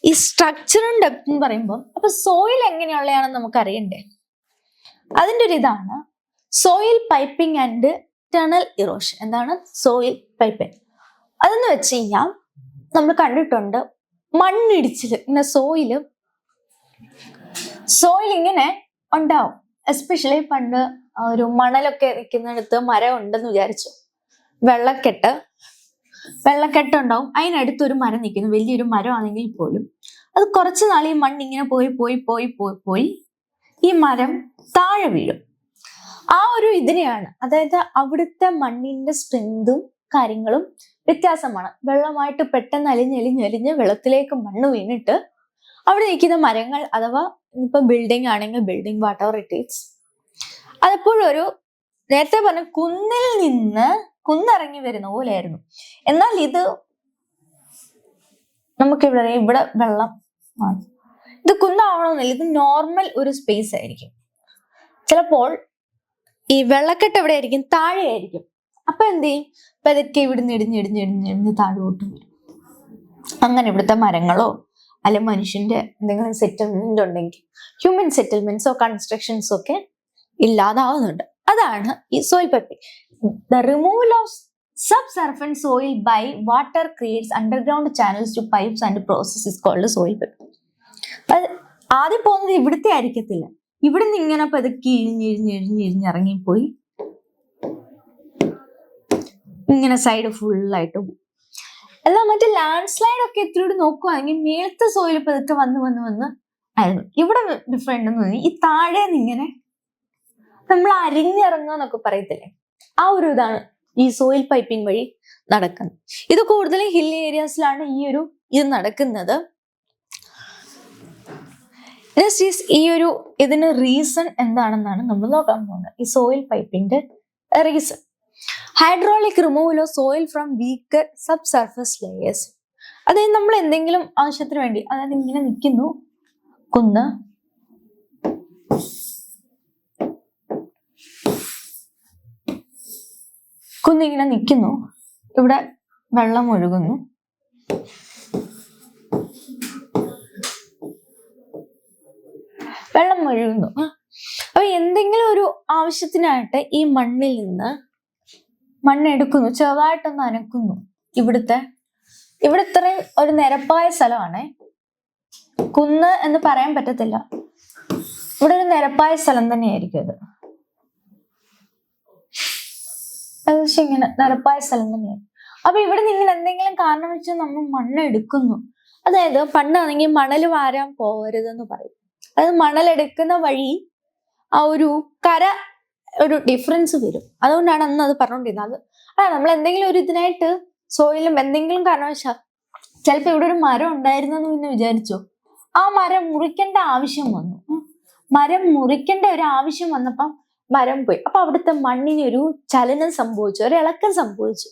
ഈ സ്ട്രക്ചറും ഡെപ്ത് എന്ന് പറയുമ്പോൾ അപ്പൊ സോയിൽ എങ്ങനെയുള്ളതാണെന്ന് നമുക്ക് അറിയണ്ടേ? അതിൻ്റെ ഒരു ഇതാണ് soil piping and tunnel erosion. എന്താണ് സോയിൽ പൈപ്പിംഗ്? അതെന്ന് വെച്ച് കഴിഞ്ഞാൽ നമ്മൾ കണ്ടിട്ടുണ്ട് മണ്ണിടിച്ചില് ഇങ്ങനെ സോയിൽ ഇങ്ങനെ ഉണ്ടാവും. എസ്പെഷ്യലി പണ്ട് ഒരു മണലൊക്കെ നിൽക്കുന്നിടത്ത് മരം ഉണ്ടെന്ന് വിചാരിച്ചു, വെള്ളക്കെട്ട് ഉണ്ടാവും, അതിനടുത്തൊരു മരം നിൽക്കുന്നു, വലിയൊരു മരം ആണെങ്കിൽ പോലും അത് കുറച്ച് നാൾ ഈ മണ്ണ് ഇങ്ങനെ പോയി ഈ മരം താഴെ വീഴും. ആ ഒരു ഇതിനെയാണ്, അതായത് അവിടുത്തെ മണ്ണിന്റെ സ്ട്രെങ്തും കാര്യങ്ങളും വ്യത്യാസമാണ്. വെള്ളമായിട്ട് പെട്ടെന്ന് അലിഞ്ഞ് വെള്ളത്തിലേക്ക് മണ്ണ് വീണിട്ട് അവിടെ നിൽക്കുന്ന മരങ്ങൾ, അഥവാ ഇപ്പൊ ബിൽഡിംഗ് ആണെങ്കിൽ building what ever it is, അതെപ്പോഴും നേരത്തെ പറഞ്ഞ കുന്നിൽ നിന്ന് കുന്നിറങ്ങി വരുന്ന പോലെയായിരുന്നു. എന്നാൽ ഇത് നമുക്കിവിടെ വെള്ളം ആണ്, ഇത് കുന്നാവണമെന്നില്ല, ഇത് നോർമൽ ഒരു സ്പേസ് ആയിരിക്കും. ചിലപ്പോൾ ഈ വെള്ളക്കെട്ട് എവിടെ ആയിരിക്കും? താഴെ ആയിരിക്കും. അപ്പൊ എന്ത് ചെയ്യും? പതുക്കെ ഇവിടുന്ന് ഇടിഞ്ഞ് താഴോട്ട് വരും. അങ്ങനെ ഇവിടുത്തെ മരങ്ങളോ അല്ലെ മനുഷ്യന്റെ എന്തെങ്കിലും സെറ്റിൽമെന്റ് ഉണ്ടെങ്കിൽ ഹ്യൂമൻ സെറ്റിൽമെന്റ്സോ കൺസ്ട്രക്ഷൻസോ ഒക്കെ ഇല്ലാതാവുന്നുണ്ട്. അതാണ് ഈ soil piping. The removal of subsurface soil by water creates underground channels to pipes and process is called soil piping. അത് ആദ്യം പോകുന്നത് ഇവിടുത്തെ ആയിരിക്കത്തില്ല, ഇവിടുന്ന് ഇങ്ങനെ പതുക്കി ഇഴിഞ്ഞിറങ്ങിപ്പോയി ഇങ്ങനെ സൈഡ് ഫുള്ളായിട്ട് പോകും. അല്ല മറ്റേ ലാൻഡ് സ്ലൈഡ് ഒക്കെ എത്തിയോട് നോക്കുവാണെങ്കിൽ മേളത്തെ സോയിൽ പതുക്കെ വന്ന് ആയിരുന്നു. ഇവിടെ ഡിഫറെന്റ് എന്ന് തോന്നി, ഈ താഴെ ഇങ്ങനെ നമ്മൾ അരിഞ്ഞിറങ്ങുക എന്നൊക്കെ പറയത്തില്ലേ, ആ ഒരു ഇതാണ് ഈ സോയിൽ പൈപ്പിംഗ് വഴി നടക്കുന്നത്. ഇത് കൂടുതലും ഹിൽ ഏരിയാസിലാണ് ഇത് നടക്കുന്നത്. ഈ ഇതിന് റീസൺ എന്താണെന്നാണ് നമ്മൾ നോക്കാൻ പോകുന്നത്. ഈ സോയിൽ പൈപ്പിന്റെ reason hydraulic removal of soil from weaker subsurface layers. അതായത് നമ്മൾ എന്തെങ്കിലും ആവശ്യത്തിന് വേണ്ടി, അതായത് ഇങ്ങനെ നിൽക്കുന്നു കുന്നിങ്ങനെ നിൽക്കുന്നു, ഇവിടെ വെള്ളം ഒഴുകുന്നു, അപ്പൊ എന്തെങ്കിലും ഒരു ആവശ്യത്തിനായിട്ട് ഈ മണ്ണിൽ നിന്ന് മണ്ണെടുക്കുന്നു, ചെറുതായിട്ടൊന്ന് അനക്കുന്നു. ഇവിടെ ഇത്രയും ഒരു നിരപ്പായ സ്ഥലമാണ്, കുന്ന് എന്ന് പറയാൻ പറ്റത്തില്ല, ഇവിടെ ഒരു നിരപ്പായ സ്ഥലം തന്നെയായിരിക്കും അത്. ഇങ്ങനെ നിരപ്പായ സ്ഥലം തന്നെയാണ്. അപ്പൊ ഇവിടെ നിങ്ങൾ എന്തെങ്കിലും കാരണം വെച്ചാൽ നമ്മൾ മണ്ണെടുക്കുന്നു. അതായത് പണ്ടാണെങ്കിൽ മണൽ വാരാൻ പോകരുതെന്ന് പറയും. അതായത് മണലെടുക്കുന്ന വഴി ആ ഒരു ഡിഫറൻസ് വരും. അതുകൊണ്ടാണ് അന്ന് അത് പറഞ്ഞുകൊണ്ടിരുന്നത്. നമ്മൾ എന്തെങ്കിലും ഒരു ഇതിനായിട്ട് സോയിലും എന്തെങ്കിലും കാരണവശാൽ ചിലപ്പോ ഇവിടെ ഒരു മരം ഉണ്ടായിരുന്നെന്ന് പിന്നെ വിചാരിച്ചോ, ആ മരം മുറിക്കേണ്ട ആവശ്യം വന്നു. മരം മുറിക്കേണ്ട ഒരു ആവശ്യം വന്നപ്പം മരം പോയി. അപ്പൊ അവിടുത്തെ മണ്ണിന് ഒരു ചലനം സംഭവിച്ചു, ഒരു ഇളക്കം സംഭവിച്ചു.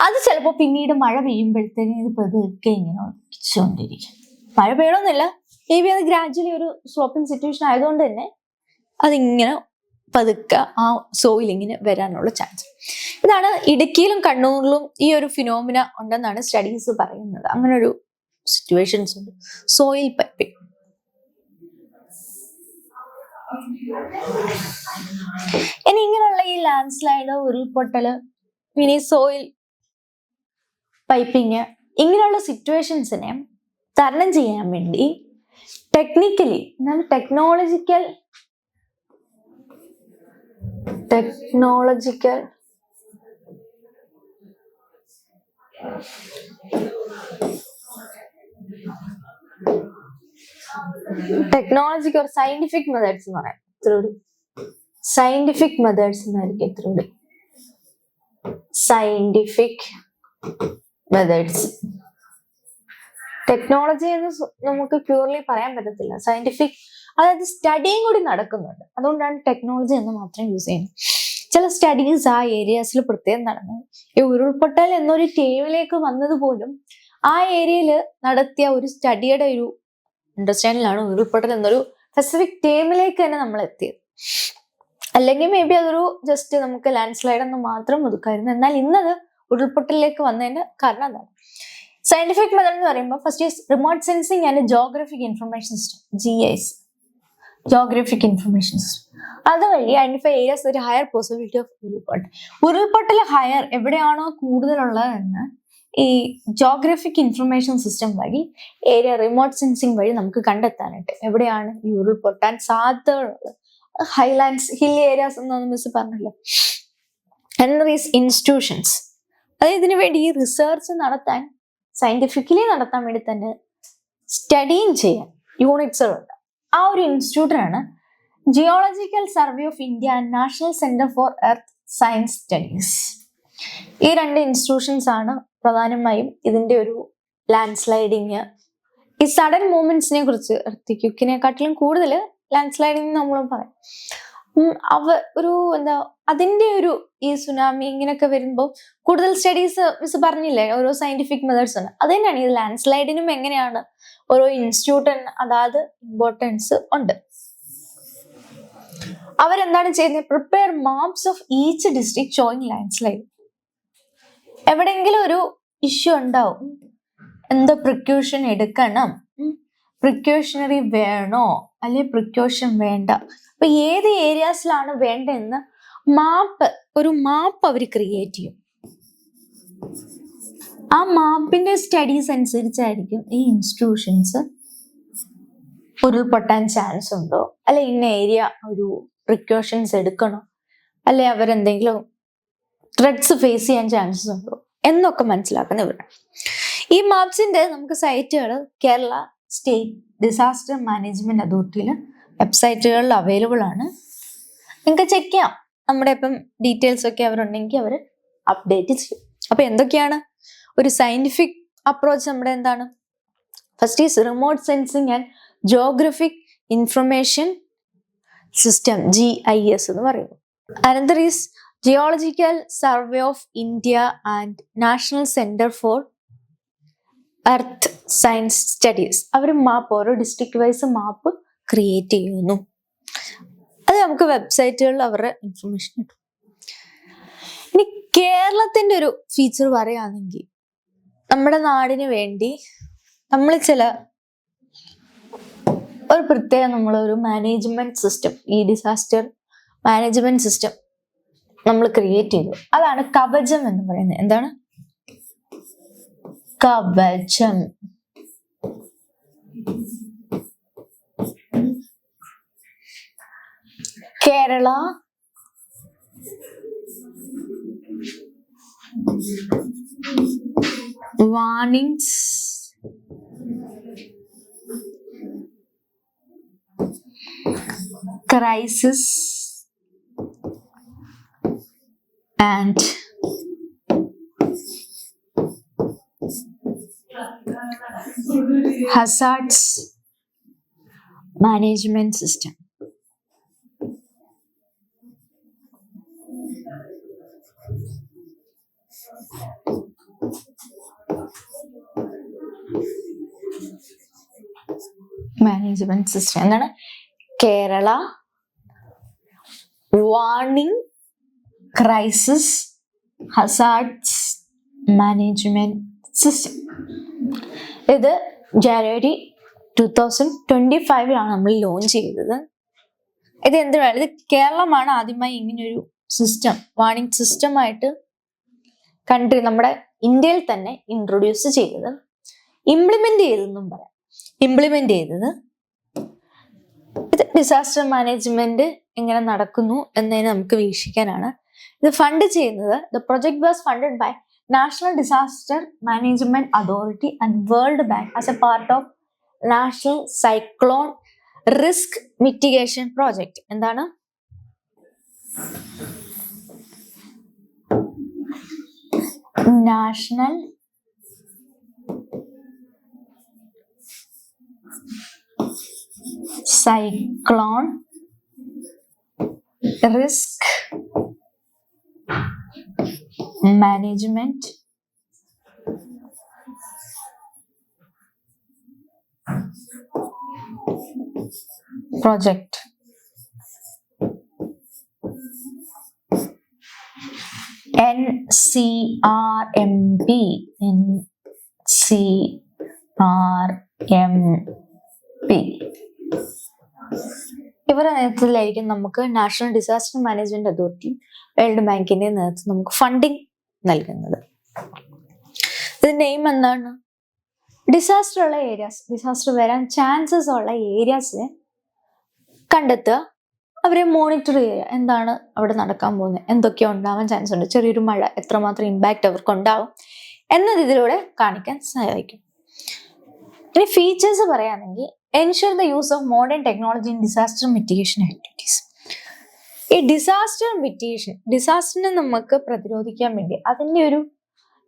അത് ചിലപ്പോ പിന്നീട് മഴ പെയ്യുമ്പോഴത്തേക്കും ഇത് പതുക്കെ ഇങ്ങനെ ഒഴിച്ചുകൊണ്ടിരിക്കും. മഴ പെയ്യണമെന്നില്ല, മേ ബി അത് ഗ്രാജുവലി ഒരു സ്ലോപ്പിംഗ് സിറ്റുവേഷൻ ആയതുകൊണ്ട് തന്നെ അതിങ്ങനെ പതുക്കെ ആ സോയിൽ ഇങ്ങനെ വരാനുള്ള ചാൻസ്. ഇതാണ് ഇടുക്കിയിലും കണ്ണൂരിലും ഈ ഒരു ഫിനോമിന ഉണ്ടെന്നാണ് സ്റ്റഡീസ് പറയുന്നത്. അങ്ങനെ ഒരു സിറ്റുവേഷൻസ് ഉണ്ട് സോയിൽ പൈപ്പിംഗ്. ഇനി ഇങ്ങനെയുള്ള ഈ ലാൻഡ് സ്ലൈഡ്, ഉരുൾപൊട്ടല്, പിന്നെ സോയിൽ പൈപ്പിങ്, ഇങ്ങനെയുള്ള സിറ്റുവേഷൻസിനെ തരണം ചെയ്യാൻ വേണ്ടി ടെക്നിക്കലി ടെക്നോളജിക്കൽ ഒരു സയന്റിഫിക് മെത്തേഡ്സ് എന്ന് പറയാം. സയന്റിഫിക് മെത്തേഡ്സ് എന്നായിരിക്കും സയന്റിഫിക് മെത്തേഡ്സ്. ടെക്നോളജി എന്ന് നമുക്ക് പ്യൂർലി പറയാൻ പറ്റത്തില്ല. സയന്റിഫിക്, അതായത് സ്റ്റഡിയും കൂടി നടക്കുന്നുണ്ട്. അതുകൊണ്ടാണ് ടെക്നോളജി എന്ന് മാത്രം യൂസ് ചെയ്യുന്നത്. ചില സ്റ്റഡീസ് ആ ഏരിയാസിൽ പ്രത്യേകം നടന്നത്. ഈ ഉരുൾപൊട്ടൽ എന്നൊരു ടീമിലേക്ക് വന്നത് പോലും ആ ഏരിയയിൽ നടത്തിയ ഒരു സ്റ്റഡിയുടെ ഒരു അണ്ടർസ്റ്റാൻഡിലാണ് ഉരുൾപൊട്ടൽ എന്നൊരു സ്പെസിഫിക് ടീമിലേക്ക് തന്നെ നമ്മൾ എത്തിയത്. അല്ലെങ്കിൽ മേ ബി അതൊരു ജസ്റ്റ് നമുക്ക് ലാൻഡ് സ്ലൈഡ് എന്ന് മാത്രം ഒതുക്കായിരുന്നു. എന്നാൽ ഇന്നത് ഉരുൾപൊട്ടലിലേക്ക് വന്നതിന്റെ കാരണം എന്താണ്? സയന്റിഫിക് മെത്തേഡ് എന്ന് പറയുമ്പോൾ first is remote sensing and geographic information system, GIS, geographic information system. അതുവഴി ഐഡന്റിഫൈ ഏരിയാസ് ഒരു ഹയർ പോസിബിലിറ്റി ഓഫ് ഉരുൾപൊട്ടൽ ഹയർ എവിടെയാണോ കൂടുതലുള്ളതെന്ന് ഈ ജോഗ്രഫിക് ഇൻഫർമേഷൻ സിസ്റ്റം വഴി ഏരിയ റിമോട്ട് സെൻസിങ് വഴി നമുക്ക് കണ്ടെത്താനായിട്ട് എവിടെയാണ് ഈ ഉരുൾപൊട്ടാൻ സാധ്യതകളുള്ളത്. ഹൈലാൻഡ്സ്, ഹിൽ ഏരിയാസ് എന്നൊന്നും മിസ് പറഞ്ഞല്ലോ. ദീസ് ഇൻസ്റ്റിറ്റ്യൂഷൻസ്, അതായത് ഇതിനു വേണ്ടി ഈ റിസർച്ച് നടത്താൻ, സയന്റിഫിക്കലി നടത്താൻ വേണ്ടി തന്നെ സ്റ്റഡിയും ചെയ്യാൻ യൂണിറ്റ്സുകളുണ്ട്. ആ ഒരു ഇൻസ്റ്റിറ്റ്യൂട്ടാണ് geological survey of India and national centre for earth science studies. ഈ രണ്ട് ഇൻസ്റ്റിറ്റ്യൂഷൻസ് ആണ് പ്രധാനമായും ഇതിന്റെ ഒരു ലാൻഡ് സ്ലൈഡിങ്, ഈ സഡൻ മൂവ്മെന്റ്സിനെ കുറിച്ച്, എർത്തിക്വിക്കിനെക്കാട്ടിലും കൂടുതൽ ലാൻഡ് സ്ലൈഡിങ് നമ്മൾ പറയും. അതിന്റെ ഒരു ഈ സുനാമി ഇങ്ങനെയൊക്കെ വരുമ്പോൾ കൂടുതൽ സ്റ്റഡീസ് മിസ് പറഞ്ഞില്ലേ, ഓരോ സയന്റിഫിക് മെത്തേഡ്സ് ഉണ്ട്. അത് തന്നെയാണ് ഈ ലാൻഡ് സ്ലൈഡിനും എങ്ങനെയാണ് ഓരോ ഇൻസ്റ്റിറ്റ്യൂട്ടിന് അതായത് ഇമ്പോർട്ടൻസ് ഉണ്ട്. അവരെന്താണ് ചെയ്യുന്നത്? Prepare maps of each district showing land slide. എവിടെയെങ്കിലും ഒരു ഇഷ്യൂ ഉണ്ടാവും, എന്തോ പ്രിക്യൂഷൻ എടുക്കണം, പ്രിക്യൂഷണറി വേണോ അല്ലെ പ്രിക്യൂഷൻ വേണ്ട, അപ്പൊ ഏത് ഏരിയാസിലാണ് വേണ്ടതെന്ന് ഒരു മാപ്പ് അവർ ക്രിയേറ്റ് ചെയ്യും. ആ മാപ്പിന്റെ സ്റ്റഡീസ് അനുസരിച്ചായിരിക്കും ഈ ഇൻസ്റ്റിറ്റ്യൂഷൻസ് ഉരുൾപൊട്ടാൻ ചാൻസ് ഉണ്ടോ, അല്ലെ ഇന്ന ഏരിയ ഒരു പ്രിക്കോഷൻസ് എടുക്കണോ, അല്ലെ അവരെന്തെങ്കിലും ത്രെഡ്സ് ഫേസ് ചെയ്യാൻ ചാൻസസ് ഉണ്ടോ എന്നൊക്കെ മനസ്സിലാക്കുന്ന ഇവരാണ്. ഈ മാപ്സിന്റെ നമുക്ക് സൈറ്റുകൾ കേരള സ്റ്റേറ്റ് ഡിസാസ്റ്റർ മാനേജ്മെന്റ് അതോറിറ്റിയിൽ വെബ്സൈറ്റുകളിൽ അവൈലബിൾ ആണ്. നിങ്ങൾക്ക് ചെക്ക് ചെയ്യാം. നമ്മുടെ ഇപ്പം ഡീറ്റെയിൽസ് ഒക്കെ അവരുണ്ടെങ്കിൽ അവർ അപ്ഡേറ്റ് ചെയ്യും. അപ്പൊ എന്തൊക്കെയാണ് ഒരു സയന്റിഫിക് അപ്രോച്ച്? നമ്മുടെ എന്താണ്? First is remote sensing and geographic information system, GIS എന്ന് പറയുന്നു. Another is geological survey of India and national centre for earth science studies. അവർ മാപ്പ്, ഓരോ ഡിസ്ട്രിക്ട് വൈസ് മാപ്പ് ക്രിയേറ്റ് ചെയ്യുന്നു. അത് നമുക്ക് വെബ്സൈറ്റുകളിൽ അവരുടെ ഇൻഫർമേഷൻ കിട്ടും. ഇനി കേരളത്തിന്റെ ഒരു ഫീച്ചർ പറയുകയാണെങ്കിൽ, നമ്മുടെ നാടിന് വേണ്ടി നമ്മൾ ഒരു പ്രത്യേക നമ്മളൊരു മാനേജ്മെന്റ് സിസ്റ്റം, ഈ ഡിസാസ്റ്റർ മാനേജ്മെന്റ് സിസ്റ്റം നമ്മൾ ക്രിയേറ്റ് ചെയ്തു. അതാണ് കവചം എന്ന് പറയുന്നത്. എന്താണ് Kavacham? Kerala warnings crisis and hazards management system. Management system എന്താണ്? Kerala warning crisis hazards management system. ഇത് ജനുവരി 2025 നമ്മൾ ലോഞ്ച് ചെയ്തത്. ഇത് എന്തിനാണ്? ഇത് കേരളമാണ് ആദ്യമായി ഇങ്ങനൊരു സിസ്റ്റം, വാർണിംഗ് സിസ്റ്റമായിട്ട് കൺട്രി നമ്മുടെ ഇന്ത്യയിൽ തന്നെ ഇൻട്രൊഡ്യൂസ് ചെയ്തത്. ഇംപ്ലിമെന്റ് ചെയ്തെന്നും പറയാം. ഇംപ്ലിമെന്റ് ചെയ്തത് ഇത് ഡിസാസ്റ്റർ മാനേജ്മെന്റ് എങ്ങനെ നടക്കുന്നു എന്നതിന് നമുക്ക് വീക്ഷിക്കാനാണ്. ഇത് ഫണ്ട് ചെയ്യുന്നത്, the project was funded by national disaster management authority and world bank as a part of national cyclone risk mitigation project. എന്താണ്? National cyclone risk management project. NCRMP. ഇവരുടെ നേതൃത്വത്തിലായിരിക്കും നമുക്ക് national disaster management authority world ബാങ്കിന്റെ നേതൃത്വം നമുക്ക് funding നൽകുന്നത്. ഇതിന്റെ aim എന്താണ്? ഡിസാസ്റ്റർ ഉള്ള ഏരിയാസ്, ഡിസാസ്റ്റർ വരാൻ ചാൻസസ് ഉള്ള ഏരിയാസിനെ കണ്ടെത്തുക, അവരെ മോണിറ്റർ ചെയ്യുക. എന്താണ് അവിടെ നടക്കാൻ പോകുന്നത്, എന്തൊക്കെയോ ഉണ്ടാവാൻ ചാൻസ് ഉണ്ട്, ചെറിയൊരു മഴ എത്രമാത്രം ഇമ്പാക്റ്റ് അവർക്ക് ഉണ്ടാവും എന്നത് ഇതിലൂടെ കാണിക്കാൻ സഹായിക്കും. ഇനി ഫീച്ചേഴ്സ് പറയുകയാണെങ്കിൽ, ensure the use of modern technology in disaster mitigation activities. ഈ ഡിസാസ്റ്റർ മിറ്റിഗേഷൻ, ഡിസാസ്റ്ററിനെ നമുക്ക് പ്രതിരോധിക്കാൻ വേണ്ടി, അതിൻ്റെ ഒരു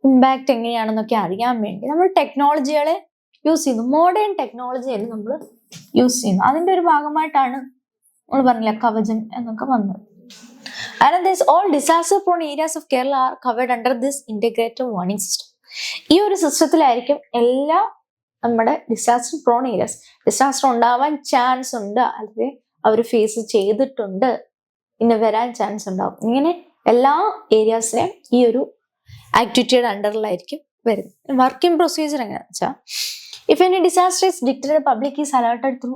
ഇമ്പാക്റ്റ് എങ്ങനെയാണെന്നൊക്കെ അറിയാൻ വേണ്ടി നമ്മൾ ടെക്നോളജികളെ യൂസ് ചെയ്യുന്നു. മോഡേൺ ടെക്നോളജിയിൽ നമ്മൾ യൂസ് ചെയ്യുന്നു. അതിൻ്റെ ഒരു ഭാഗമായിട്ടാണ് നമ്മൾ പറഞ്ഞില്ല കവചം എന്നൊക്കെ വന്നത്. And this all disaster prone areas of Kerala are covered under this integrated warning system. ഈ ഒരു സിസ്റ്റത്തിലായിരിക്കും എല്ലാ നമ്മുടെ ഡിസാസ്റ്റർ പ്രോൺ ഏരിയാസ്, ഡിസാസ്റ്റർ ഉണ്ടാവാൻ ചാൻസ് ഉണ്ട്, അല്ലെങ്കിൽ അവർ ഫേസ് ചെയ്തിട്ടുണ്ട്, ഇനി വരാൻ ചാൻസ് ഉണ്ടാവും, ഇങ്ങനെ എല്ലാ ഏരിയാസിനെയും ഈ ഒരു ആക്ടിവിറ്റിയുടെ അണ്ടറിലായിരിക്കും വരുന്നത്. വർക്കിംഗ് പ്രൊസീജിയർ എങ്ങനെയാണെന്ന് വെച്ചാൽ, if any disaster is dictated public is alerted through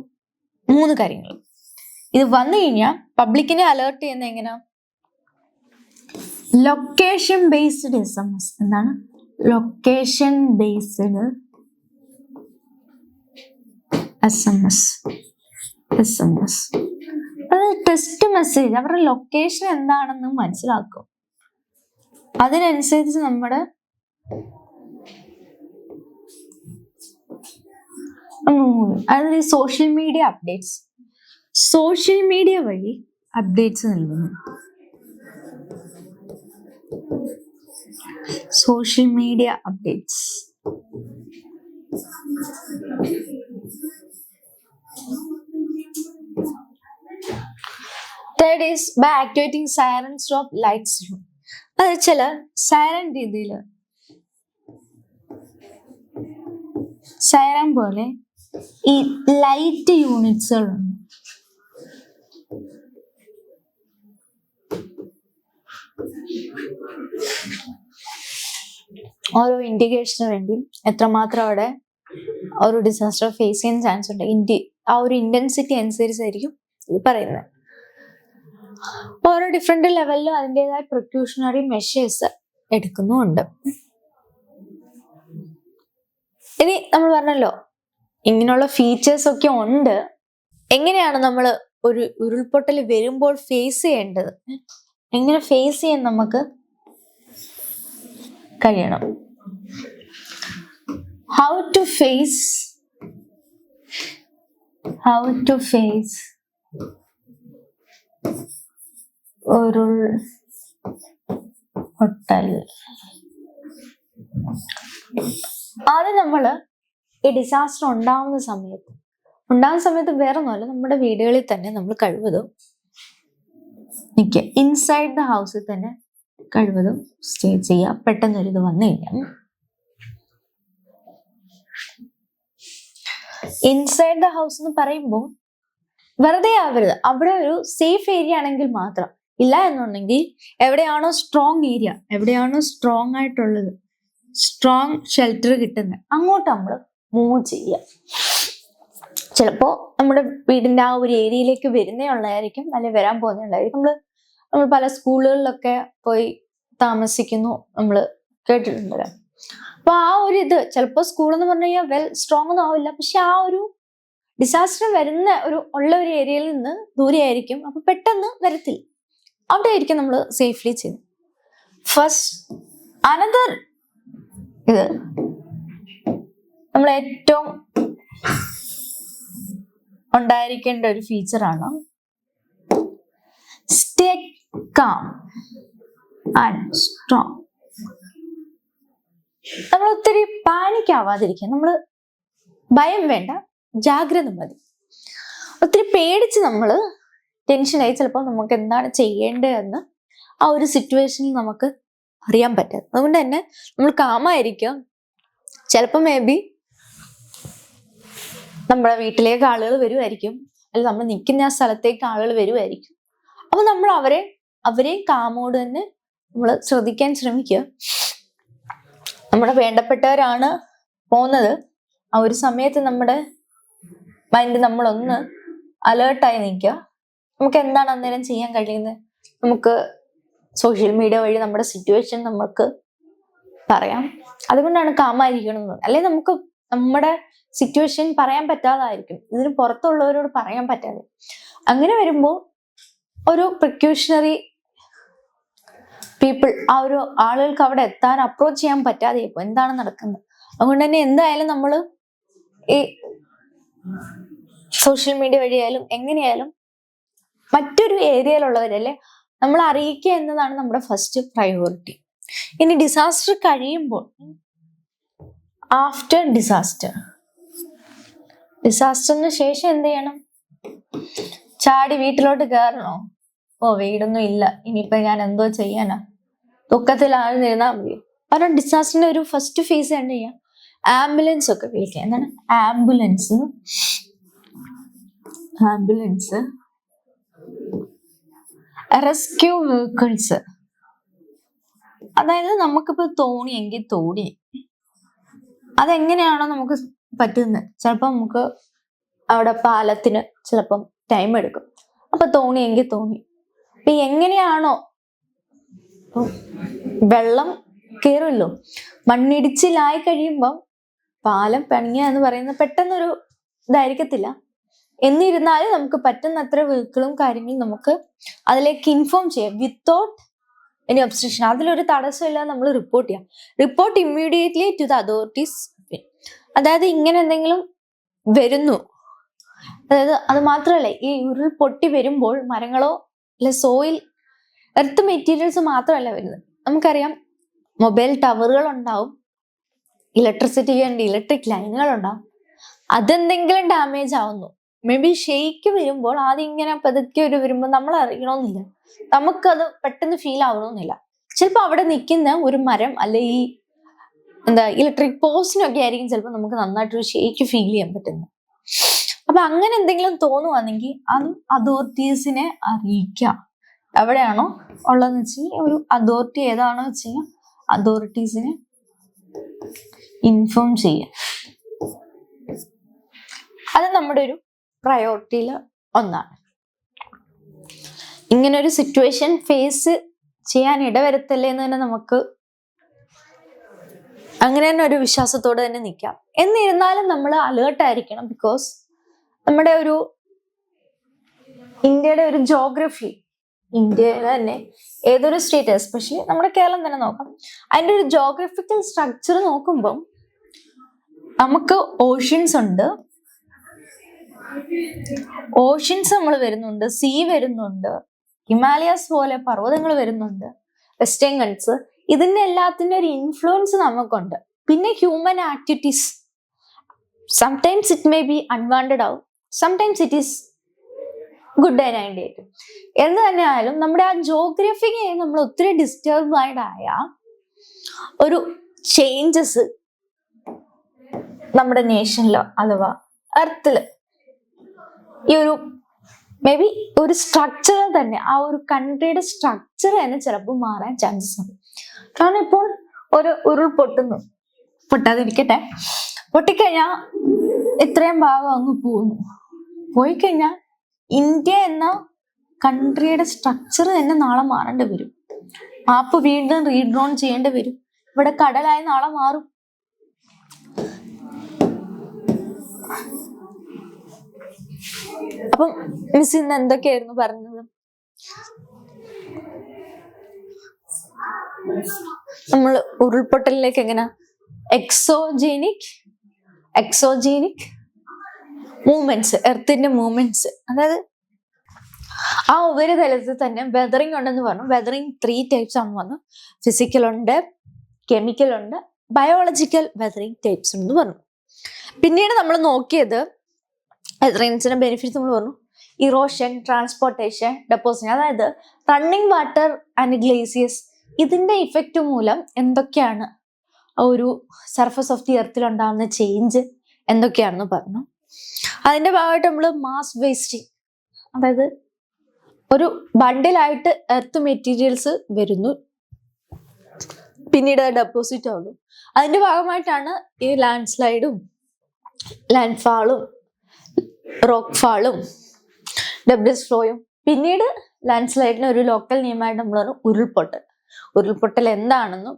3 കാര്യങ്ങൾ. ഇത് വന്നു കഴിഞ്ഞാൽ പബ്ലിക്കിനെ അലേർട്ട് ചെയ്യുന്ന എങ്ങനെയാ? Location based SMS. എന്താണ് ലൊക്കേഷൻ ബേസ്ഡ് SMS. അത് ടെസ്റ്റ് മെസ്സേജ്. അവരുടെ ലൊക്കേഷൻ എന്താണെന്ന് മനസ്സിലാക്കും. അതിനനുസരിച്ച് നമ്മുടെ അതായത് social media updates. Social media വഴി അപ്ഡേറ്റ്സ് നൽകുന്നു. Social media updates. Third is by activating siren stop lights. അത് ചില സൈറൻ രീതിയിൽ സൈറൻ പോലെ ഈ ലൈറ്റ് യൂണിറ്റ്സുകളുണ്ട്. ഓരോ ഇൻഡിക്കേഷന് വേണ്ടി എത്രമാത്രം അവിടെ ഒരു ഡിസാസ്റ്റർ ഫേസ് ചെയ്യാൻ ചാൻസ് ഉണ്ട്, ആ ഒരു ഇന്റൻസിറ്റി അനുസരിച്ചായിരിക്കും ഇത് പറയുന്നത്. ഓരോ ഡിഫറെന്റ് ലെവലിലും അതിൻ്റെതായ പ്രിക്യൂഷണറി മെഷേഴ്സ് എടുക്കുന്നുമുണ്ട്. ഇനി നമ്മൾ പറഞ്ഞല്ലോ ഇങ്ങനെയുള്ള ഫീച്ചേഴ്സ് ഒക്കെ ഉണ്ട്. എങ്ങനെയാണ് നമ്മൾ ഒരു ഉരുൾപൊട്ടൽ വരുമ്പോൾ ഫേസ് ചെയ്യേണ്ടത്, എങ്ങനെ ഫേസ് ചെയ്യാൻ നമുക്ക് കഴിയണം. How to face ഉരുൾപൊട്ടൽ. ആദ്യം നമ്മള് ഈ ഡിസാസ്റ്റർ ഉണ്ടാവുന്ന സമയത്ത് വേറെ ഒന്നുമല്ല, നമ്മുടെ വീടുകളിൽ തന്നെ നമ്മൾ കഴിവതും ഇൻസൈഡ് ദ ഹൗസിൽ തന്നെ കഴിവതും സ്റ്റേ ചെയ്യുക. പെട്ടെന്നൊരിത് വന്നു കഴിഞ്ഞാൽ ഇൻസൈഡ് ദ ഹൗസ് എന്ന് പറയുമ്പോൾ വെറുതെ ആവരുത്. അവിടെ ഒരു സേഫ് ഏരിയ ആണെങ്കിൽ മാത്രം. ഇല്ല എന്നുണ്ടെങ്കിൽ എവിടെയാണോ സ്ട്രോങ് ഏരിയ, എവിടെയാണോ സ്ട്രോങ് ആയിട്ടുള്ളത്, സ്ട്രോങ് ഷെൽട്ടർ കിട്ടുന്നത്, അങ്ങോട്ട് നമ്മൾ മൂവ് ചെയ്യുക. ചിലപ്പോ നമ്മുടെ വീടിന്റെ ആ ഒരു ഏരിയയിലേക്ക് വരുന്നേ ഉള്ളതായിരിക്കും, അല്ലെങ്കിൽ വരാൻ പോകുന്നേ ഉള്ളതായിരിക്കും. നമ്മൾ പല സ്കൂളുകളിലൊക്കെ പോയി താമസിക്കുന്നു, നമ്മൾ കേട്ടിട്ടുണ്ടല്ലോ. അപ്പൊ ആ ഒരു ഇത് ചിലപ്പോൾ സ്കൂൾ എന്ന് പറഞ്ഞു കഴിഞ്ഞാൽ വെൽ സ്ട്രോങ് ഒന്നും ആവില്ല, പക്ഷെ ആ ഒരു ഡിസാസ്റ്റർ വരുന്ന ഉള്ള ഒരു ഏരിയയിൽ നിന്ന് ദൂരെയായിരിക്കും. അപ്പൊ പെട്ടെന്ന് വരത്തില്ല, അവിടെ ആയിരിക്കും നമ്മൾ സേഫ്ലി ചെയ്യുന്നത്. ഫസ്റ്റ് അനദർ ഇത് നമ്മൾ ഏറ്റവും ഉണ്ടായിരിക്കേണ്ട ഒരു ഫീച്ചറാണ് സ്റ്റേ കാം ആൻഡ് സ്ട്രോങ്. നമ്മൾ ഒത്തിരി പാനിക് ആവാതിരിക്കുക. നമ്മൾ ഭയം വേണ്ട, ജാഗ്രത മതി. ഒത്തിരി പേടിച്ച് നമ്മൾ ടെൻഷനായി ചിലപ്പോൾ നമുക്ക് എന്താണ് ചെയ്യേണ്ടതെന്ന് ആ ഒരു സിറ്റുവേഷനിൽ നമുക്ക് അറിയാൻ പറ്റാതെ. അതുകൊണ്ട് തന്നെ നമ്മൾ കാമായിരിക്കുക. ചിലപ്പോൾ മേ ബി നമ്മുടെ വീട്ടിലേക്ക് ആളുകൾ വരുമായിരിക്കും, അല്ലെങ്കിൽ നമ്മൾ നിൽക്കുന്ന ആ സ്ഥലത്തേക്ക് ആളുകൾ വരുമായിരിക്കും. അപ്പൊ നമ്മൾ അവരെ കാമോട് തന്നെ നമ്മൾ ശ്രദ്ധിക്കാൻ ശ്രമിക്കുക. നമ്മുടെ വേണ്ടപ്പെട്ടവരാണ് പോകുന്നത്. ആ ഒരു സമയത്ത് നമ്മുടെ മൈൻഡ് നമ്മളൊന്ന് അലേർട്ടായി നിൽക്കുക. നമുക്ക് എന്താണ് അന്നേരം ചെയ്യാൻ കഴിയുന്നത്, നമുക്ക് സോഷ്യൽ മീഡിയ വഴി നമ്മുടെ സിറ്റുവേഷൻ നമുക്ക് പറയാം. അതുകൊണ്ടാണ് കാമായിരിക്കണം. അല്ലെങ്കിൽ നമുക്ക് നമ്മുടെ സിറ്റുവേഷൻ പറയാൻ പറ്റാതായിരിക്കും, ഇതിന് പുറത്തുള്ളവരോട് പറയാൻ പറ്റാതെ. അങ്ങനെ വരുമ്പോൾ ഒരു പ്രിക്യൂഷണറി പീപ്പിൾ, ആ ഒരു ആളുകൾക്ക് അവിടെ എത്താൻ അപ്രോച്ച് ചെയ്യാൻ പറ്റാതെ ഇപ്പൊ എന്താണ് നടക്കുന്നത്. അതുകൊണ്ട് തന്നെ എന്തായാലും നമ്മൾ ഈ സോഷ്യൽ മീഡിയ വഴിയായാലും എങ്ങനെയായാലും മറ്റൊരു ഏരിയയിലുള്ളവരല്ലേ നമ്മൾ അറിയിക്കുക എന്നതാണ് നമ്മുടെ ഫസ്റ്റ് പ്രയോറിറ്റി. ഇനി ഡിസാസ്റ്റർ കഴിയുമ്പോൾ, ആഫ്റ്റർ ഡിസാസ്റ്ററിന് ശേഷം എന്ത് ചെയ്യണം? ചാടി വീട്ടിലോട്ട് കയറണോ? ഓ വീടൊന്നും ഇല്ല, ഇനിയിപ്പൊ ഞാൻ എന്തോ ചെയ്യാനാ, ദുഃഖത്തിൽ ആഴ്ന്നിരുന്നാൽ മതി. കാരണം ഡിസാസ്റ്ററിന്റെ ഒരു ഫസ്റ്റ് ഫേസ് എന്ത് ചെയ്യാം? ആംബുലൻസ് ഒക്കെ വിളിക്കുക. എന്താണ് ആംബുലൻസ്? Rescue vehicles. അതായത് നമുക്കിപ്പോ തോണിയെങ്കിൽ തോണി, അതെങ്ങനെയാണോ നമുക്ക് പറ്റുന്നത്. ചിലപ്പോൾ നമുക്ക് അവിടെ പാലത്തിന് ചിലപ്പം ടൈം എടുക്കും, അപ്പൊ തോണിയെങ്കിൽ തോണി. അപ്പൊ എങ്ങനെയാണോ വെള്ളം കയറുമല്ലോ, മണ്ണിടിച്ചിലായി കഴിയുമ്പം പാലം പണിയുക എന്ന് പറയുന്നത് പെട്ടെന്നൊരു ഇതായിരിക്കത്തില്ല. എന്നിരുന്നാലും നമുക്ക് പറ്റുന്നത്ര വെഹിക്കിളും കാര്യങ്ങളും നമുക്ക് അതിലേക്ക് ഇൻഫോം ചെയ്യാം വിത്തൗട്ട് എനി ഒബ്സ്ട്രക്ഷൻ. അതിലൊരു തടസ്സമില്ലാതെ നമ്മൾ റിപ്പോർട്ട് ചെയ്യാം. Report immediately to the authorities. അതായത് ഇങ്ങനെ എന്തെങ്കിലും വരുന്നു, അതായത് അത് മാത്രമല്ല, ഈ ഉരുൾ പൊട്ടി വരുമ്പോൾ മരങ്ങളോ അല്ലെ സോയിൽ എർത്ത് മെറ്റീരിയൽസ് മാത്രമല്ല വരുന്നത്. നമുക്കറിയാം മൊബൈൽ ടവറുകൾ ഉണ്ടാവും, ഇലക്ട്രിസിറ്റി ആൻഡ് ഇലക്ട്രിക് ലൈനുകൾ ഉണ്ടാവും. അതെന്തെങ്കിലും ഡാമേജ് ആവുന്നു, മേ ബി ഷെയ്ക്ക് വരുമ്പോൾ ആദ്യം ഇങ്ങനെ പതുക്കെ ഒരു വരുമ്പോൾ നമ്മൾ അറിയണമെന്നില്ല, നമുക്കത് പെട്ടെന്ന് ഫീൽ ആവണമെന്നില്ല. ചിലപ്പോൾ അവിടെ നിൽക്കുന്ന ഒരു മരം അല്ലെ ഈ ഇലക്ട്രിക് പോസ്റ്റിനൊക്കെ ആയിരിക്കും ചിലപ്പോൾ നമുക്ക് നന്നായിട്ടൊരു ഷെയ്ക്ക് ഫീൽ ചെയ്യാൻ പറ്റുന്നത്. അപ്പൊ അങ്ങനെ എന്തെങ്കിലും തോന്നുവാണെങ്കിൽ അത് അതോറിറ്റീസിനെ അറിയിക്കാം. എവിടെയാണോ ഉള്ളതെന്ന് വെച്ച് കഴിഞ്ഞാൽ ഒരു അതോറിറ്റി ഏതാണോ വെച്ച് കഴിഞ്ഞാൽ അതോറിറ്റീസിനെ ഇൻഫോം ചെയ്യാം. അത് നമ്മുടെ ഒരു പ്രയോറിറ്റിയിൽ ഒന്നാണ്. ഇങ്ങനെ ഒരു സിറ്റുവേഷൻ ഫേസ് ചെയ്യാൻ ഇടവരുത്തല്ലേ എന്ന് തന്നെ നമുക്ക് അങ്ങനെ തന്നെ ഒരു വിശ്വാസത്തോടെ തന്നെ നിൽക്കാം. എന്നിരുന്നാലും നമ്മൾ അലേർട്ടായിരിക്കണം. ബിക്കോസ് നമ്മുടെ ഒരു ഇന്ത്യയുടെ ഒരു ജോഗ്രഫി, ഇന്ത്യയിലെ തന്നെ ഏതൊരു സ്റ്റേറ്റ്, എസ്പെഷ്യലി നമ്മുടെ കേരളം തന്നെ നോക്കാം, അതിൻ്റെ ഒരു ജോഗ്രഫിക്കൽ സ്ട്രക്ചർ നോക്കുമ്പോൾ നമുക്ക് ഓഷ്യൻസ് ഉണ്ട്, ഓഷ്യൻസ് നമ്മൾ വരുന്നുണ്ട്, സീ വരുന്നുണ്ട്, ഹിമാലയാസ് പോലെ പർവ്വതങ്ങൾ വരുന്നുണ്ട്, വെസ്റ്റേൺ ഗട്ട്സ്, ഇതിന്റെ എല്ലാത്തിന്റെ ഒരു ഇൻഫ്ലുവൻസ് നമുക്കുണ്ട്. പിന്നെ human activities, sometimes it may be unwanted ആവും, sometimes it is good and ആയിട്ട്. എന്ന് തന്നെ ആയാലും നമ്മുടെ ആ ജോഗ്രഫിക്ക് നമ്മൾ ഒത്തിരി ഡിസ്റ്റർബ് ആയ ഒരു ചേഞ്ചസ് നമ്മുടെ നേഷനിലോ അഥവാ എർത്തില് ഈ ഒരു മേ ബി ഒരു സ്ട്രക്ചർ തന്നെ, ആ ഒരു കൺട്രിയുടെ സ്ട്രക്ചർ തന്നെ ചിലപ്പോൾ മാറാൻ ചാൻസസ് ഉണ്ട്. കാരണം ഇപ്പോൾ ഒരു ഉരുൾ പൊട്ടാതിരിക്കട്ടെ, പൊട്ടിക്കഴിഞ്ഞാൽ ഇത്രയും ഭാഗം അങ്ങ് പോയി കഴിഞ്ഞാൽ ഇന്ത്യ എന്ന കൺട്രിയുടെ സ്ട്രക്ചർ തന്നെ നാളെ മാറേണ്ടി വരും. മാപ്പ് വീണ്ടും റീഡ്രോൺ ചെയ്യേണ്ടി വരും. ഇവിടെ കടലായി നാളെ മാറും. അപ്പം മിസ് ഇന്ന് എന്തൊക്കെയായിരുന്നു പറഞ്ഞത്? നമ്മൾ ഉരുൾപൊട്ടലിലേക്ക് എങ്ങനെ എക്സോജീനിക് മൂവ്മെന്റ്സ്, എർത്തിന്റെ മൂവ്മെന്റ്സ്, അതായത് ആ ഉപരിതലത്തിൽ തന്നെ വെതറിങ് ഉണ്ടെന്ന് പറഞ്ഞു. വെതറിങ് 3 ടൈപ്സ് ആണെന്ന് പറഞ്ഞു. ഫിസിക്കൽ ഉണ്ട്, കെമിക്കൽ ഉണ്ട്, ബയോളജിക്കൽ വെതറിങ് ടൈപ്സ് ഉണ്ടെന്ന് പറഞ്ഞു. പിന്നീട് നമ്മൾ നോക്കിയത് വെതറിങ്സിന്റെ ബെനിഫിറ്റ്സ് നമ്മൾ പറഞ്ഞു. ഇറോഷൻ, ട്രാൻസ്പോർട്ടേഷൻ, ഡെപ്പോസിഷൻ, അതായത് റണ്ണിങ് വാട്ടർ ആൻഡ് ഗ്ലേസിയേഴ്സ്, ഇതിന്റെ ഇഫക്റ്റ് മൂലം എന്തൊക്കെയാണ് ഒരു സർഫസ് ഓഫ് ദി എർത്തിൽ ഉണ്ടാകുന്ന ചേഞ്ച് എന്തൊക്കെയാണെന്ന് പറഞ്ഞു. അതിന്റെ ഭാഗമായിട്ട് നമ്മൾ മാസ് വേസ്റ്റിംഗ്, അതായത് ഒരു ബണ്ടിലായിട്ട് എർത്ത് മെറ്റീരിയൽസ് വരുന്നു, പിന്നീട് ഡെപ്പോസിറ്റ് ആകുന്നു. അതിന്റെ ഭാഗമായിട്ടാണ് ഈ ലാൻഡ് സ്ലൈഡും ലാൻഡ് ഫാളും റോക്ക് ഫാളും ഡെബ്രിസ് ഫ്ലോയും. പിന്നീട് ലാൻഡ് സ്ലൈഡിന് ഒരു ലോക്കൽ നിയമമായിട്ട് നമ്മൾ പറഞ്ഞു ഉരുൾപൊട്ടൽ എന്താണെന്നും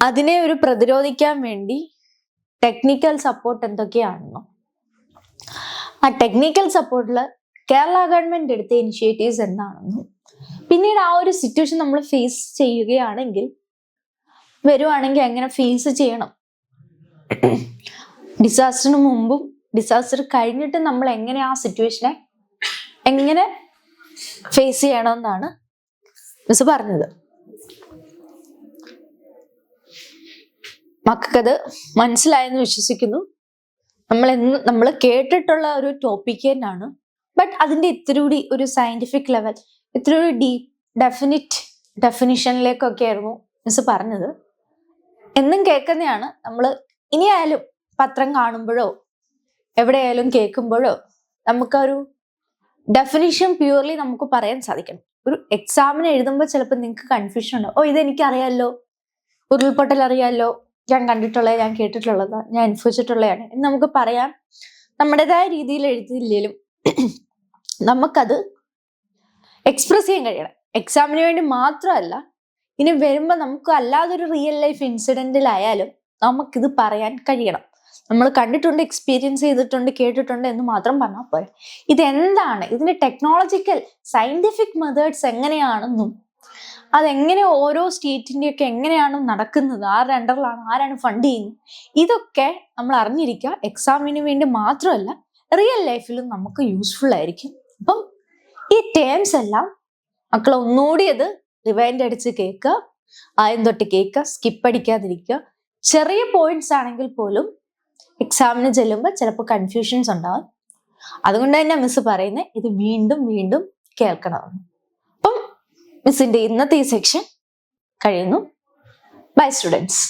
അതിനെ ഒരു പ്രതിരോധിക്കാൻ വേണ്ടി ടെക്നിക്കൽ സപ്പോർട്ട് എന്തൊക്കെയാണെന്നും ആ ടെക്നിക്കൽ സപ്പോർട്ടിൽ കേരള ഗവൺമെന്റ് എടുത്ത ഇനിഷ്യേറ്റീവ്സ് എന്താണെന്നും പിന്നീട് ആ ഒരു സിറ്റുവേഷൻ നമ്മൾ ഫേസ് വരുവാണെങ്കിൽ എങ്ങനെ ഫേസ് ചെയ്യണം, ഡിസാസ്റ്ററിന് മുമ്പും ഡിസാസ്റ്റർ കഴിഞ്ഞിട്ട് നമ്മൾ എങ്ങനെ ആ സിറ്റുവേഷനെ എങ്ങനെ ഫേസ് ചെയ്യണമെന്നാണ് മിസ് പറഞ്ഞത്. മക്കൾക്കത് മനസ്സിലായെന്ന് വിശ്വസിക്കുന്നു. നമ്മൾ കേട്ടിട്ടുള്ള ഒരു ടോപ്പിക് തന്നെയാണ്, ബട്ട് അതിന്റെ ഇത്തിരി കൂടി ഒരു സയന്റിഫിക് ലെവൽ, ഇത്തിരി കൂടി ഡീപ് ഡെഫിനിഷനിലേക്കൊക്കെ ആയിരുന്നു മിസ് പറഞ്ഞത്. എന്നും കേൾക്കുന്നതാണ്. നമ്മൾ ഇനിയായാലും പത്രം കാണുമ്പോഴോ എവിടെയായാലും കേൾക്കുമ്പോഴോ നമുക്കൊരു ഡെഫിനിഷൻ പ്യൂർലി നമുക്ക് പറയാൻ സാധിക്കണം. ഒരു എക്സാമിന് എഴുതുമ്പോൾ ചിലപ്പോൾ നിങ്ങൾക്ക് കൺഫ്യൂഷൻ ഉണ്ടാവും. ഇതെനിക്ക് അറിയാമല്ലോ, ഉരുൾപൊട്ടൽ അറിയാമല്ലോ, ഞാൻ കണ്ടിട്ടുള്ളത്, ഞാൻ കേട്ടിട്ടുള്ളത്, ഞാൻ അനുഭവിച്ചിട്ടുള്ളതാണ് എന്ന് നമുക്ക് പറയാൻ നമ്മുടേതായ രീതിയിൽ എഴുതിയില്ലെങ്കിലും നമുക്കത് എക്സ്പ്രസ് ചെയ്യാൻ കഴിയണം. എക്സാമിന് വേണ്ടി മാത്രമല്ല, ഇനി വരുമ്പോൾ നമുക്ക് അല്ലാതൊരു റിയൽ ലൈഫ് ഇൻസിഡന്റിലായാലും നമുക്കിത് പറയാൻ കഴിയണം. നമ്മൾ കണ്ടിട്ടുണ്ട്, എക്സ്പീരിയൻസ് ചെയ്തിട്ടുണ്ട്, കേട്ടിട്ടുണ്ട് എന്ന് മാത്രം പറഞ്ഞാൽ പോരെ. ഇതെന്താണ്, ഇതിന്റെ ടെക്നോളജിക്കൽ സയന്റിഫിക് മെത്തേഡ്സ് എങ്ങനെയാണെന്നും അതെങ്ങനെ ഓരോ സ്റ്റേറ്റിൻ്റെയൊക്കെ എങ്ങനെയാണ് നടക്കുന്നത്, ആരുടെ അണ്ടറിലാണ്, ആരാണ് ഫണ്ട് ചെയ്യുന്നത്, ഇതൊക്കെ നമ്മൾ അറിഞ്ഞിരിക്കുക. എക്സാമിന് വേണ്ടി മാത്രമല്ല, റിയൽ ലൈഫിലും നമുക്ക് യൂസ്ഫുൾ ആയിരിക്കും. അപ്പം ഈ ടേംസ് എല്ലാം മക്കൾ ഒന്നുകൂടി അത് റിവൈൻഡ് അടിച്ച് കേൾക്കുക, ആദ്യം തൊട്ട് കേൾക്കുക, സ്കിപ്പ് അടിക്കാതിരിക്കുക. ചെറിയ പോയിന്റ്സ് ആണെങ്കിൽ പോലും എക്സാമിന് ചെല്ലുമ്പോൾ ചിലപ്പോൾ കൺഫ്യൂഷൻസ് ഉണ്ടാവും. അതുകൊണ്ട് തന്നെ മിസ് പറയുന്നത് ഇത് വീണ്ടും വീണ്ടും കേൾക്കണമെന്ന്. അപ്പം മിസ്സിന്റെ ഇന്നത്തെ ഈ സെക്ഷൻ കഴിയുന്നു. Bye students.